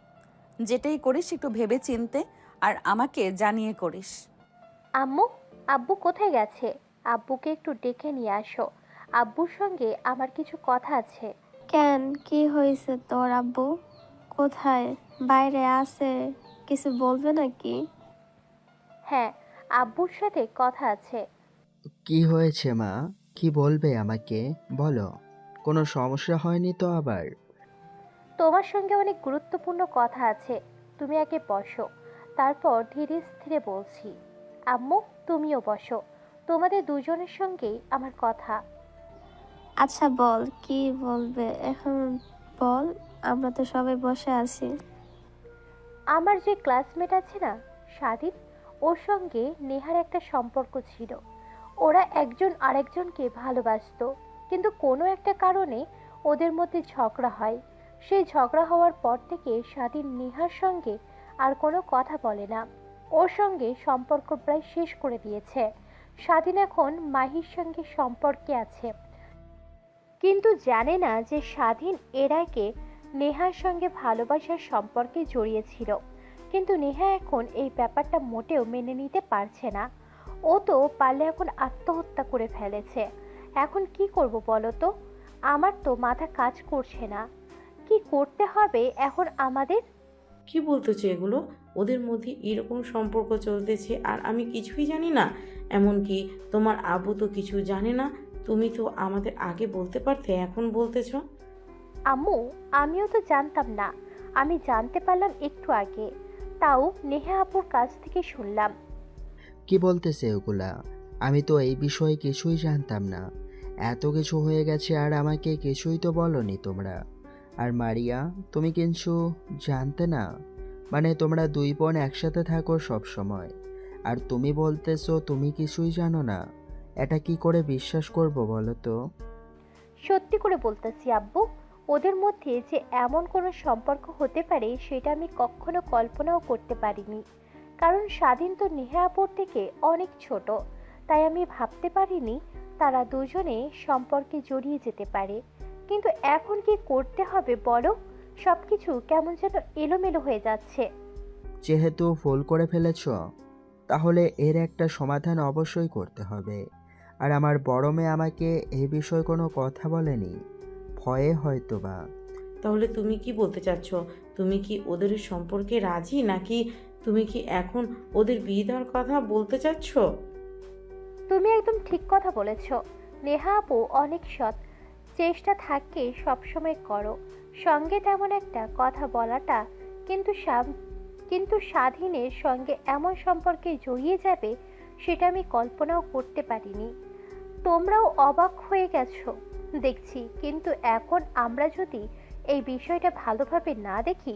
যেটাই করিস একটু ভেবে চিনতে আর আমাকে জানিয়ে করিস। আম্মু, আব্বু কোথায় গেছে? আব্বুকে একটু ডেকে নিয়ে আসো। আব্বুর সঙ্গে আমার কিছু কথা আছে। কেন, কি হয়েছে তোর আব্বু? কোথায়? বাইরে আছে? কিছু বলবে নাকি? হ্যাঁ, আব্বুর সাথে কথা আছে। কি হয়েছে মা? কি বলবে আমাকে? বলো। কোনো সমস্যা হয়নি তো আবার? তোমার সঙ্গে অনেক গুরুত্বপূর্ণ কথা আছে। তুমি আগে বসো, তারপর ধীরে স্থিরে বলছি। আম্মু, তুমিও বসো। তোমাদের দুজনের সঙ্গেই আমার কথা। আচ্ছা বল, কি বলবে এখন? বল, আমরা তো সবাই বসে আছি। আমার যে ক্লাসমেট আছে না, স্বাধীন, ওর সঙ্গে নেহার একটা সম্পর্ক ছিল। ওরা একজন আরেকজনকে ভালোবাসতো, কিন্তু কোনো একটা কারণে ওদের মধ্যে ঝগড়া হয়। সেই ঝগড়া হওয়ার পর থেকে স্বাধীন নেহার সঙ্গে আর কোনো কথা বলে না। ওর সঙ্গে সম্পর্ক প্রায় শেষ করে দিয়েছে। স্বাধীন এখন মাহির সঙ্গে সম্পর্কে আছে, কিন্তু জানে না যে স্বাধীন এর আগে নেহার সঙ্গে ভালোবাসার সম্পর্কে জড়িয়েছিল। কিন্তু নেহা এখন এই ব্যাপারটা মোটেও মেনে নিতে পারছে না। ও তো পারলে এখন আত্মহত্যা করে ফেলেছে। এখন কি করব বলো তো? আমার তো মাথা কাজ করছে না। কি করতে হবে এখন আমাদের? কি বলতেছো এগুলো? ওদের মধ্যে এরকম সম্পর্ক চলতেছে আর আমি কিছুই জানি না? এমনকি তোমার আব্বু তো কিছু জানে না? তুমি তো আমাদের আগে বলতে পারতে, এখন বলতেছো? আম্মু, আমিও তো জানতাম না। আমি জানতে পারলাম একটু আগে, তাও নেহা আপুর কাছ থেকে শুনলাম। কি বলতেছে ওগুলা? আমি তো এই বিষয়ে কিছুই জানতাম না। এত কিছু হয়ে গেছে আর আমাকে কিছুই তো বলনি তোমরা। আর মারিয়া, তুমি কিছু জানতে না? মানে তোমরা দুই বোন একসাথে থাকো সব সময়, আর তুমি বলতেছো তুমি কিছুই জানো না? এটা কি করে বিশ্বাস করব বলো তো? সত্যি করে বলতেছি আব্বু, ওদের মধ্যে যে এমন কোনো সম্পর্ক হতে পারে সেটা আমি কখনো কল্পনাও করতে পারিনি। কারণ স্বাধীন তো নেহা আপুর থেকে অনেক ছোট, তাই আমি ভাবতে পারিনি তারা দুজনে সম্পর্কে জড়িয়ে যেতে পারে। কিন্তু এখন কি করতে হবে বলো? সবকিছু কেমন যেন এলোমেলো হয়ে যাচ্ছে। যেহেতু ভুল করে ফেলেছ, তাহলে এর একটা সমাধান অবশ্যই করতে হবে। আর আমার বড় মেয়ে আমাকে এই বিষয়ে কোনো কথা বলেনি, ভয়ে হয়তো বা। তাহলে তুমি কি বলতে চাচ্ছ? তুমি কি ওদের সম্পর্কে রাজি, নাকি তুমি কি এখন ওদের বিয়ে দেওয়ার কথা বলতে চাচ্ছ? তুমি একদম ঠিক কথা বলেছ। নেহা আপু অনেক সৎ, চেষ্টা থাকে সবসময় করো সঙ্গে তেমন একটা কথা বলাটা, কিন্তু স্বাধীনের সঙ্গে এমন সম্পর্কে জড়িয়ে যাবে সেটা আমি কল্পনাও করতে পারিনি। তোমরাও অবাক হয়ে গেছো দেখছি, কিন্তু এখন আমরা যদি এই বিষয়টা ভালোভাবে না দেখি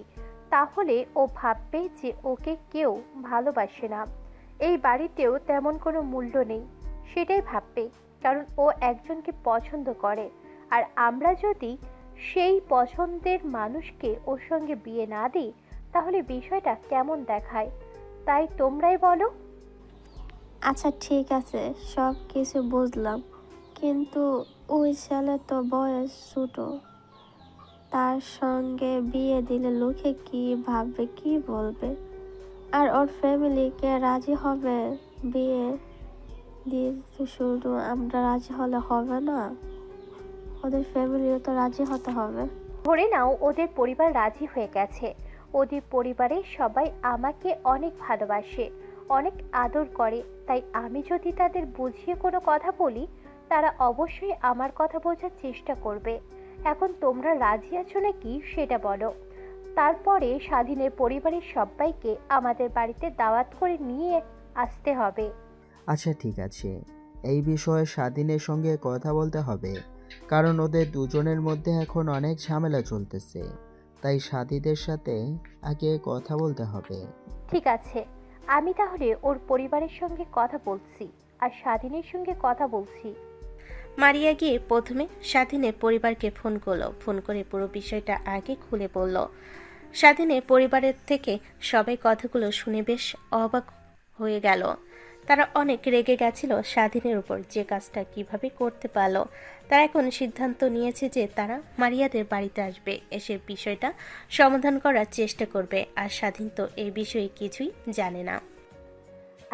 তাহলে ও ভাববে যে ওকে কেউ ভালোবাসে না, এই বাড়িতেও তেমন কোনো মূল্য নেই সেটাই ভাববে, কারণ ও একজনকে পছন্দ করে। আর আমরা যদি সেই পছন্দের মানুষকে ওর সঙ্গে বিয়ে না দিই তাহলে বিষয়টা কেমন দেখায়, তাই তোমরাই বলো। আচ্ছা ঠিক আছে, সব কিছু বুঝলাম, কিন্তু ওই ছেলে তো বয়স ছোট, তার সঙ্গে বিয়ে দিলে লোকে কি ভাববে, কি বলবে? আর ওর ফ্যামিলিকে রাজি হবে বিয়ে দিতে? শুধু আমরা রাজি হলে হবে না, ওদের ফ্যামিলিও তো রাজি হতে হবে। ধরে নাও ওদের পরিবার রাজি হয়ে গেছে, ওদের পরিবারের সবাই আমাকে অনেক ভালোবাসে, অনেক আদর করে, তাই আমি যদি তাদের বুঝিয়ে কোনো কথা বলি তারা অবশ্যই আমার কথা বোঝার চেষ্টা করবে। এখন তোমরা রাজি আছো নাকি সেটা বলো। তারপরে স্বাধীনের পরিবারের সবাইকে আমাদের বাড়িতে দাওয়াত করে নিয়ে আসতে হবে। আচ্ছা ঠিক আছে, এই বিষয়ে স্বাধীনের সঙ্গে কথা বলতে হবে, কারণ ওদের দুজনের মধ্যে এখন অনেক ঝামেলা চলতেছে, তাই স্বাধীনের সাথে আগে কথা বলতে হবে। ঠিক আছে, আমি তাহলে ওর পরিবারের সঙ্গে কথা বলছি আর স্বাধীনের সঙ্গে কথা বলছি। মারিয়া গিয়ে প্রথমে স্বাধীনের পরিবারকে ফোন করলো, ফোন করে পুরো বিষয়টা আগে খুলে বলল। স্বাধীনের পরিবারের থেকে সবাই কথাগুলো শুনে বেশ অবাক হয়ে গেল। তারা অনেক রেগে গেছিল স্বাধীনের উপর, যে কাজটা কিভাবে করতে পারলো। তারা এখন সিদ্ধান্ত নিয়েছে যে তারা মারিয়াদের বাড়িতে আসবে, এসে বিষয়টা সমাধান করার চেষ্টা করবে। আর স্বাধীন তো এই বিষয়ে কিছুই জানে না।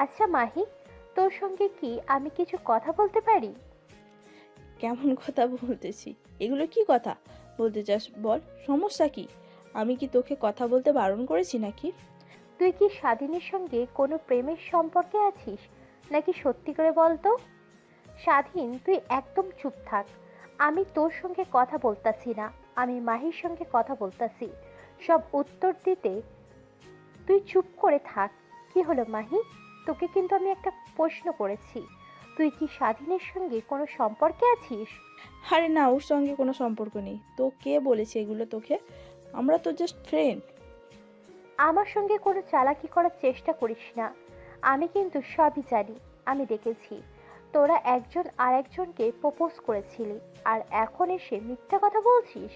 আচ্ছা মাহি, তোর সঙ্গে কি আমি কিছু কথা বলতে পারি? কেমন কথা বলতেছি? এগুলো কি কথা বলতে চাস বল, সমস্যা কি? আমি কি তোকে কথা বলতে বারণ করেছি নাকি? তুই কি স্বাধীনের সঙ্গে কোনো প্রেমের সম্পর্কে আছিস নাকি? সত্যি করে বল তো। স্বাধীন, তুই একদম চুপ থাক। আমি তোর সঙ্গে কথা বলতাছি না, আমি মাহির সঙ্গে কথা বলতাছি। সব উত্তর দিতে তুই চুপ করে থাক। কি হলো মাহি, তোকে কিন্তু আমি একটা প্রশ্ন করেছি, তুই কি স্বাধীনের সঙ্গে কোনো সম্পর্কে আছিস? আরে না, ওর সঙ্গে কোনো সম্পর্ক নেই। তো কে বলেছে এগুলো তোকে? আমরা তো জাস্ট ফ্রেন্ড। আমার সঙ্গে কোনো চালাকি করার চেষ্টা করিস না, আমি কিন্তু সবই জানি। আমি দেখেছি তোরা একজন আর একজনকে প্রপোজ করেছিলি, আর এখন এসে মিথ্যা কথা বলছিস।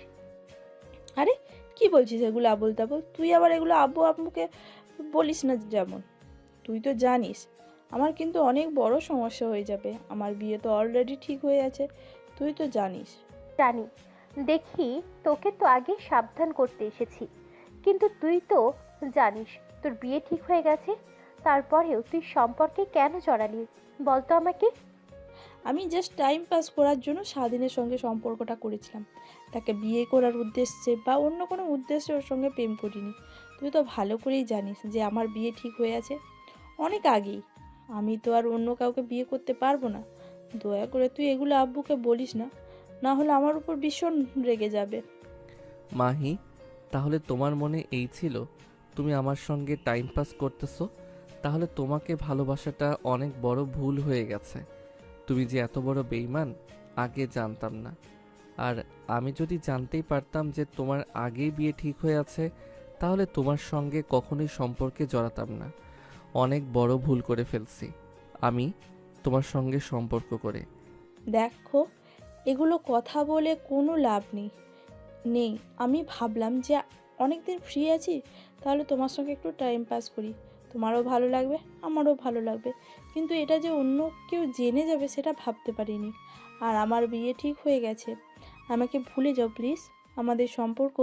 আরে কি বলছিস এগুলো আবোল তাবোল? তুই আবার এগুলো আব্বু আম্মুকে বলিস না। যেমন তুই তো জানিস আমার কিন্তু অনেক বড় সমস্যা হয়ে যাবে, আমার বিয়ে তো অলরেডি ঠিক হয়ে আছে, তুই তো জানিস। জানি, দেখি তোকে তো আগে সাবধান করতে এসেছি, কিন্তু তুই তো জানিস তোর বিয়ে ঠিক হয়ে গেছে, তারপরেও তুই সম্পর্কে কেন জড়ালি বলতো আমাকে? আমি জাস্ট টাইম পাস করার জন্য স্বাধীনের সঙ্গে সম্পর্কটা করেছিলাম, তাকে বিয়ে করার উদ্দেশ্যে বা অন্য কোনো উদ্দেশ্যে ওর সঙ্গে প্রেম করিনি। তুই তো ভালো করেই জানিস যে আমার বিয়ে ঠিক হয়ে আছে অনেক আগেই, আমি তো আর অন্য কাউকে বিয়ে করতে পারবো না। দয়া করে তুই এগুলো আব্বুকে বলিস না, না হলে আমার উপর ভীষণ রেগে যাবে। মাহি, তাহলে তোমার মনে এই ছিল তুমি আমার সঙ্গে টাইম পাস করতেছো? তাহলে তোমাকে ভালোবাসাটা অনেক বড় ভুল হয়ে গেছে। তুমি যে এত বড় বেঈমান আগে জানতাম না। আর আমি যদি জানতেই পারতাম যে তোমার আগেই বিয়ে ঠিক হয়ে আছে, তাহলে তোমার সঙ্গে কখনোই সম্পর্কে জড়াতাম না। অনেক বড় ভুল করে ফেলছি আমি তোমার সঙ্গে সম্পর্ক করে। দেখো, এগুলো কথা বলে কোনো লাভ নেই। আমি ভাবলাম যে অনেক দিন ফ্রি আছি, তাহলে তোমার সঙ্গে একটু টাইম পাস করি, তোমারও ভালো লাগবে আমারও ভালো লাগবে। কিন্তু এটা যে অন্য কেউ জেনে যাবে সেটা ভাবতে পারিনি। আর আমার বিয়ে ঠিক হয়ে গেছে, আমাকে ভুলে যাও প্লিজ। আমাদের সম্পর্ক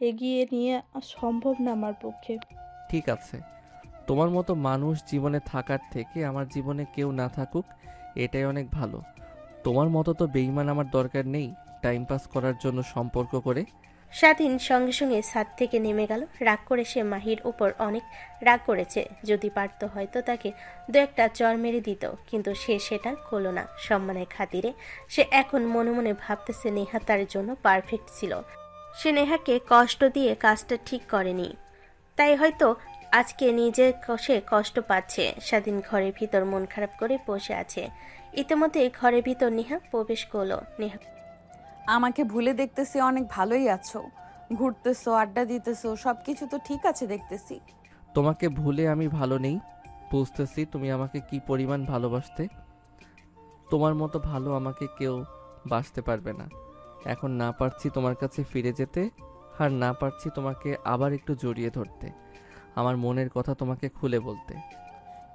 এগিয়ে নিয়ে সম্ভব না আমার পক্ষে। ঠিক আছে, তোমার মতো মানুষ জীবনে থাকার থেকে আমার জীবনে কেউ না থাকুক, এটাই অনেক ভালো। তোমার মতো তো বেইমান আমার দরকার নেই টাইম পাস করার জন্য সম্পর্ক করে। স্বাধীন সঙ্গে সঙ্গে ছাদ থেকে নেমে গেল। রাগ করে সে মাহির উপর অনেক রাগ করেছে। যদি পারত হয়তো তাকে দু একটা চর মেরে দিত, কিন্তু সে সেটা করল না। সম্মানের খাতিরে সে এখন মনে মনে ভাবতেছে নেহা তার জন্য পারফেক্ট ছিল। সে নেহাকে কষ্ট দিয়ে কাজটা ঠিক করেনি, তাই হয়তো আজকে নিজে সে কষ্ট পাচ্ছে। স্বাধীন ঘরের ভিতর মন খারাপ করে বসে আছে। ইতিমধ্যে ঘরের ভিতর নেহা প্রবেশ করলো। নেহা আমাকে ভুলে দেখতেছি অনেক ভালোই আছো, ঘুরতেছো, আড্ডা দিতেছো, সব কিছু তো ঠিক আছে দেখতেছি। তোমাকে ভুলে আমি ভালো নেই, বুঝতেছি তুমি আমাকে কি পরিমাণ ভালোবাসতে। তোমার মতো ভালো আমাকে কেউ বাসতে পারবে না। এখন না পারছি তোমার কাছে ফিরে যেতে, আর না পারছি তোমাকে আবার একটু জড়িয়ে ধরতে, আমার মনের কথা তোমাকে খুলে বলতে।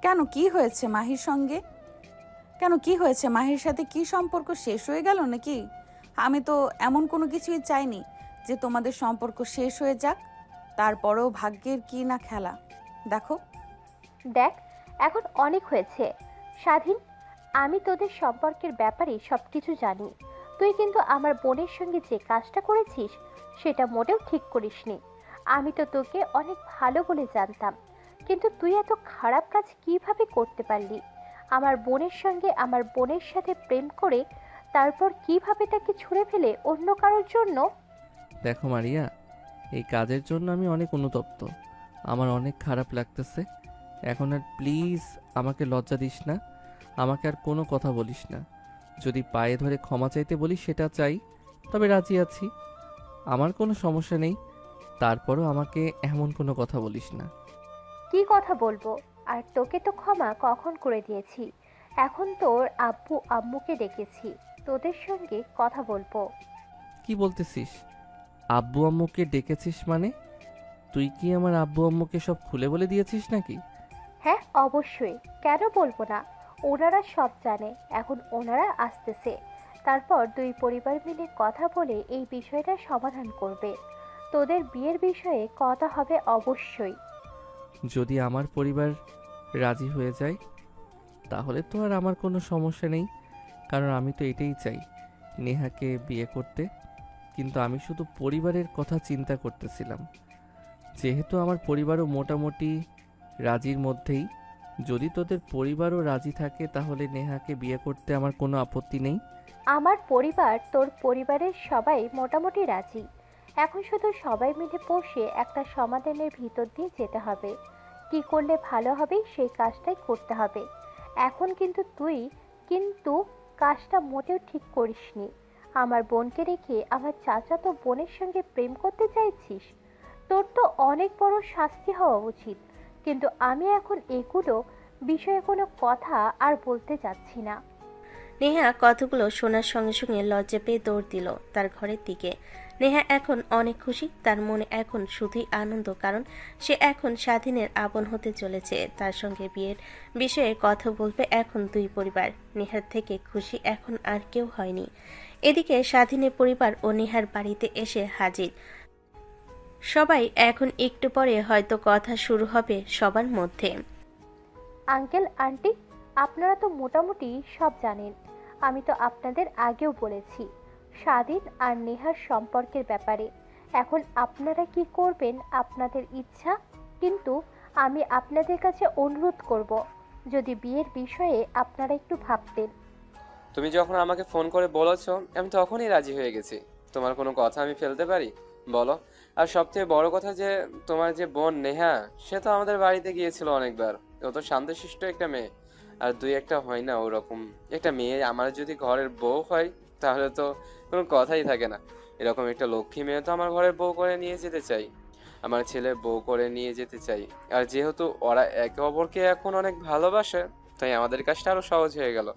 কেন, কি হয়েছে মাহির সঙ্গে? কেন, কি হয়েছে মাহির সাথে? কি সম্পর্ক শেষ হয়ে গেল নাকি? আমি তো এমন কোনো কিছুই চাইনি যে তোমাদের সম্পর্ক শেষ হয়ে যাক। তারপরেও ভাগ্যের কি না খেলা, দেখো। দেখ, এখন অনেক হয়েছে স্বাধীন। আমি তোদের সম্পর্কের ব্যাপারে সব কিছু জানি। তুই কিন্তু আমার বোনের সঙ্গে যে কাজটা করেছিস সেটা মোটেও ঠিক করিসনি। আমি তো তোকে অনেক ভালো বলে জানতাম, কিন্তু তুই এত খারাপ কাজ কিভাবে করতে পারলি? আমার বোনের সঙ্গে আমার বোনের সাথে প্রেম করে তারপর কিভাবে তাকে ছুঁড়ে ফেলে অন্য কারোর জন্য? দেখো মারিয়া, এই কাজের জন্য আমি অনেক অনুতপ্ত, আমার অনেক খারাপ লাগতেছে। এখন আর প্লিজ আমাকে লজ্জা দিস না, আমাকে আর কোনো কথা বলিস না। যদি পায়ে ধরে ক্ষমা চাইতে বলিস সেটা চাই, তবে রাজি আছি, আমার কোনো সমস্যা নেই। তারপরও আমাকে এমন কোনো কথা বলিস না। কি কথা বলবো? আর তোকে তো ক্ষমা কখন করে দিয়েছি। এখন তোর আব্বু আম্মুকে ডেকেছি, তোদের সঙ্গে কথা বলবো। কি বলতেছিস? আব্বু আম্মুকে ডেকেছিস মানে? তুই কি আমার আব্বু আম্মুকে সব খুলে বলে দিয়েছিস নাকি? হ্যাঁ অবশ্যই, কেন বলবো না? ওনারা সব জানে। এখন ওনারা আসতেছে, তারপর দুই পরিবার মিলে কথা বলে এই বিষয়টা সমাধান করবে। তোদের বিয়ের বিষয়ে কথা হবে অবশ্যই। যদি আমার পরিবার রাজি হয়ে যায় তাহলে তো আর আমার কোনো সমস্যা নেই, কারণ আমি তো এটাই চাই, নেহাকে বিয়ে করতে। কিন্তু আমি শুধু পরিবারের কথা চিন্তা করতেছিলাম। যেহেতু আমার পরিবারও মোটামুটি রাজির মধ্যেই, যদি তোদের পরিবারও রাজি থাকে তাহলে নেহাকে বিয়ে করতে আমার কোনো আপত্তি নেই। আমার পরিবার তোর পরিবারের সবাই মোটামুটি রাজি। এখন শুধু সবাই মিলে বসে একটা সমাধানের ভিতর দিয়ে যেতে হবে। কি করলে ভালো হবে সেই কাজটাই করতে হবে। এখন তুই কিন্তু কাজটা মোটেও ঠিক করিসনি। আমার বোনকে রেখে আমার চাচাতো বোনের সঙ্গে প্রেম করতে চাইছিস। তোর তো অনেক বড় শাস্তি হওয়া উচিত। কিন্তু আমি এখন এগুলো বিষয়ে কোনো কথা আর বলতে চাচ্ছি না। নেহা কথাগুলো শোনার সঙ্গে সঙ্গে লজ্জা পেয়ে দৌড় দিল তার ঘরের দিকে। নেহা এখন অনেক খুশি, তার মনে এখন শুধুই আনন্দ, কারণ সে এখন স্বাধীনের আপন হতে চলেছে। তার সঙ্গে বিয়ের বিষয়ে কথা বলবে এখন দুই পরিবার। নেহার থেকে খুশি এখন আর কেউ হয়নি। এদিকে স্বাধীনের পরিবার ও নেহার বাড়িতে এসে হাজির। সবাই এখন একটু পরে হয়তো কথা শুরু হবে সবার মধ্যে। আঙ্কেল আন্টি, আপনারা তো মোটামুটি সব জানেন। আমি তো আপনাদের আগেও বলেছি স্বাধীন আর নেহার সম্পর্কের ব্যাপারে। এখন আপনারা কি করবেন আপনাদের ইচ্ছা, কিন্তু আমি আপনাদের কাছে অনুরোধ করব যদি বিয়ের বিষয়ে আপনারা একটু ভাবতেন। তুমি যখন আমাকে ফোন করে বলেছো আমি তখনই রাজি হয়ে গেছি। তোমার কোনো কথা আমি ফেলতে পারি বলো? আর সবচেয়ে বড় কথা যে তোমার যে বোন নেহা, সে তো আমাদের বাড়িতে গিয়েছিল অনেকবার। ও তো শান্তশিষ্ট একটা মেয়ে, আর দুই একটা হয় না ওরকম একটা মেয়ে আমার যদি ঘরের বউ হয় তাহলে তো কোনো কথাই থাকে না। এরকম একটা লক্ষ্মী মেয়ে তো আমার ঘরের বউ করে নিয়ে যেতে চাই, আমার ছেলে বউ করে নিয়ে যেতে চাই। আর যেহেতু ওরা একে অপরকে এখন অনেক ভালোবাসে, তাই আমাদের কাজটা আরো সহজ হয়ে গেল।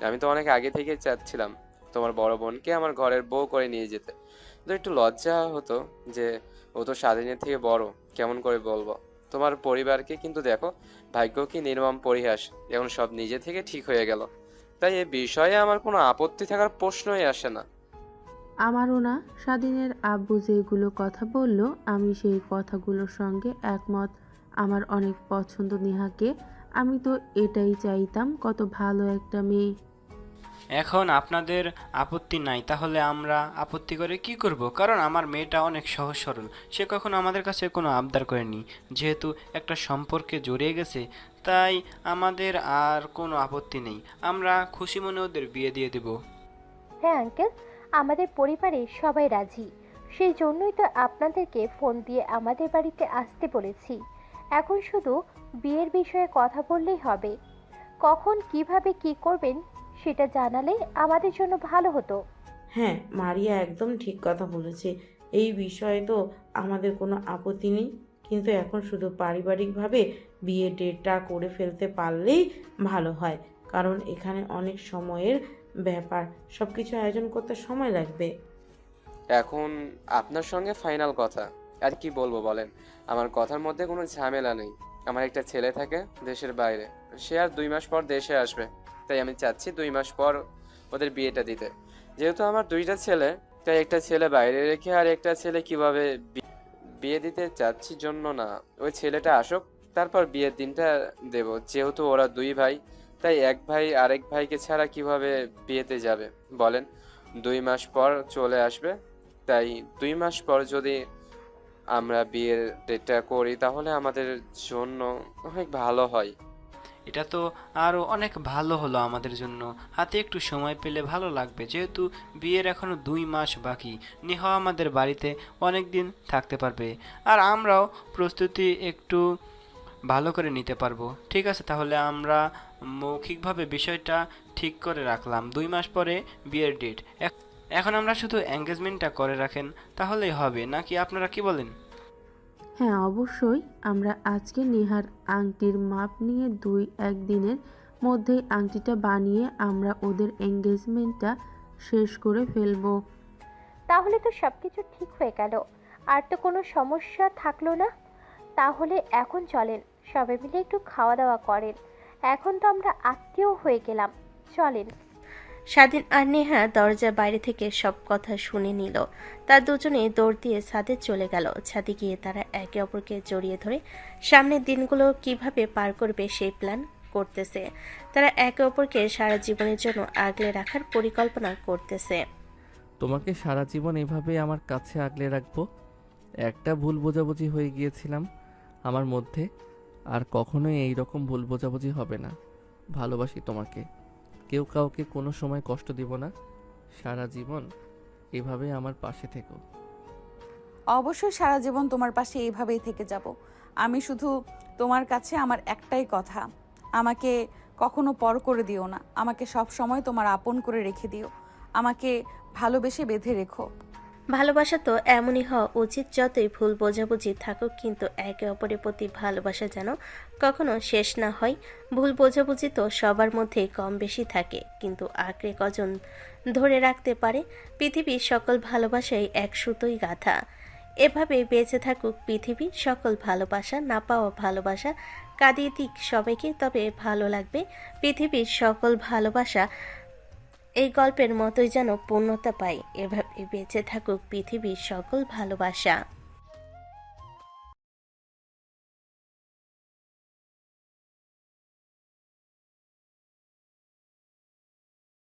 আমি তো অনেক আগে থেকে চাচ্ছিলাম তোমার বড় বোনকে আমার ঘরের বউ করে নিয়ে যেতে। তো একটু লজ্জা হতো যে ও তো স্বাধীনের থেকে বড়, কেমন করে বলবো তোমার পরিবারকে। কিন্তু দেখো ভাগ্য কি নির্মম পরিহাস, এখন সব নিজে থেকে ঠিক হয়ে গেল। তাই এই বিষয়ে আমার কোনো আপত্তি থাকার প্রশ্নই আসে না। আমারও না। স্বাধীনের আব্বু যেগুলো কথা বলল আমি সেই কথাগুলোর সঙ্গে একমত। আমার অনেক পছন্দ নেহাকে, আমি তো এটাই চাইতাম, কত ভালো একটা মেয়ে। এখন আপনাদের আপত্তি নাই, তাহলে আমরা আপত্তি করে কি করব? কারণ আমার মেয়েটা অনেক সহজ সরল, সে কখনো আমাদের কাছে কোনো আবদার করেনি। যেহেতু একটা সম্পর্কে জড়িয়ে গেছে, তাই আমাদের আর কোনো আপত্তি নেই। আমরা খুশি মনে ওদের বিয়ে দিয়ে দেব। হ্যাঁ আঙ্কেল, আমাদের পরিবারে সবাই রাজি। সেই জন্যই তো আপনাদেরকে ফোন দিয়ে আমাদের বাড়িতে আসতে বলেছি। এখন শুধু বিয়ের বিষয়ে কথা বললেই হবে। কখন কিভাবে কি করবেন সেটা জানালে আমাদের জন্য ভালো হতো। হ্যাঁ, মারিয়া একদম ঠিক কথা বলেছে। এই বিষয়ে তো আমাদের কোনো আপত্তি নেই, কিন্তু এখন শুধু পারিবারিকভাবে বিয়ে ডেটটা করে ফেলতে পারলেই ভালো হয়, কারণ এখানে অনেক সময়ের ব্যাপার, সব কিছু আয়োজন করতে সময় লাগবে। এখন আপনার সঙ্গে ফাইনাল কথা, আর কি বলবো বলেন। আমার কথার মধ্যে কোনো ঝামেলা নেই। আমার একটা ছেলে থাকে দেশের বাইরে, সে আর 2 মাস পর দেশে আসবে, তাই আমি চাচ্ছি 2 মাস পর ওদের বিয়েটা দিতে। যেহেতু আমার 2টা ছেলে, তাই একটা ছেলে বাইরে রেখে আর একটা ছেলে কিভাবে বিয়ে দিতে চাচ্ছি জন্য না, ওই ছেলেটা আসুক, তারপর বিয়ের দিনটা দেব। যেহেতু ওরা 2 ভাই, তাই এক ভাই আরেক ভাইকে ছাড়া কিভাবে বিয়েতে যাবে বলেন। 2 মাস পর চলে আসবে, তাই 2 মাস পর যদি আমরা বিয়ের ডেটটা করি তাহলে আমাদের জন্য অনেক ভালো হয়। এটা তো আরও অনেক ভালো হলো আমাদের জন্য। হাতে একটু সময় পেলে ভালো লাগবে, যেহেতু বিয়ের এখনও 2 মাস বাকি। নেহা আমাদের বাড়িতে অনেক দিন থাকতে পারবে, আর আমরাও প্রস্তুতি একটু ভালো করে নিতে পারবো। ঠিক আছে, তাহলে আমরা মৌখিকভাবে বিষয়টা ঠিক করে রাখলাম, 2 মাস পরে বিয়ের ডেট। এখন আমরা শুধু এঙ্গেজমেন্টটা করে রাখেন তাহলেই হবে, নাকি আপনারা কি বলেন? হ্যাঁ অবশ্যই, আমরা আজকে নেহার আংটির মাপ নিয়ে 2-1 দিনের মধ্যেই আংটিটা বানিয়ে আমরা ওদের এঙ্গেজমেন্টটা শেষ করে ফেলবো। তাহলে তো সবকিছু ঠিক হয়ে গেল, আর তো কোনো সমস্যা থাকলো না। তাহলে এখন চলেন, সবাই মিলে একটু খাওয়া দাওয়া করেন। এখন তো আমরা আত্মীয় হয়ে গেলাম, চলেন। স্বাধীন আর নেহা দরজার বাইরে থেকে সব কথা শুনে নিল। তার দুজনে দৌড় দিয়ে ছাদে চলে গেল। ছাদে গিয়ে তারা একে অপরকে জড়িয়ে ধরে সামনের দিনগুলো কিভাবে পার করবে সেই প্ল্যান করতেছে। তারা একে অপরকে সারা জীবনের জন্য আগলে রাখার পরিকল্পনা করতেছে। তোমাকে সারা জীবন এভাবে আমার কাছে আগলে রাখবো। একটা ভুল বোঝাবুঝি হয়ে গিয়েছিলাম আমার মধ্যে, আর কখনোই এই রকম ভুল বোঝাবুঝি হবে না। ভালোবাসি তোমাকে, কেউ কাউকে কোনো সময় কষ্ট দিব না। সারা জীবন এভাবে আমার পাশে থেকো। অবশ্যই সারা জীবন তোমার পাশে এইভাবেই থেকে যাব। আমি শুধু তোমার কাছে আমার একটাই কথা, আমাকে কখনো পর করে দিও না। আমাকে সব সময় তোমার আপন করে রেখে দিও। আমাকে ভালোবেসে বেঁধে রেখো। ভালোবাসা তো এমনই হওয়া উচিত, যতই ভুল বোঝাবুঝি থাকুক কিন্তু একে অপরের প্রতি ভালোবাসা যেন কখনো শেষ না হয়। ভুল বোঝাবুঝি তো সবার মধ্যেই কম বেশি থাকে, কিন্তু আঁকড়ে কজন ধরে রাখতে পারে? পৃথিবীর সকল ভালোবাসাই এক সুতোই গাঁথা। এভাবেই বেঁচে থাকুক পৃথিবী, সকল ভালোবাসা, না পাওয়া ভালোবাসা কাঁদিয়ে দিক সবাইকে, তবে ভালো লাগবে। পৃথিবীর সকল ভালোবাসা এই গল্পের মতোই যেন পূর্ণতা পায়। এভাবে বেঁচে থাকুক পৃথিবীর সকল ভালোবাসা।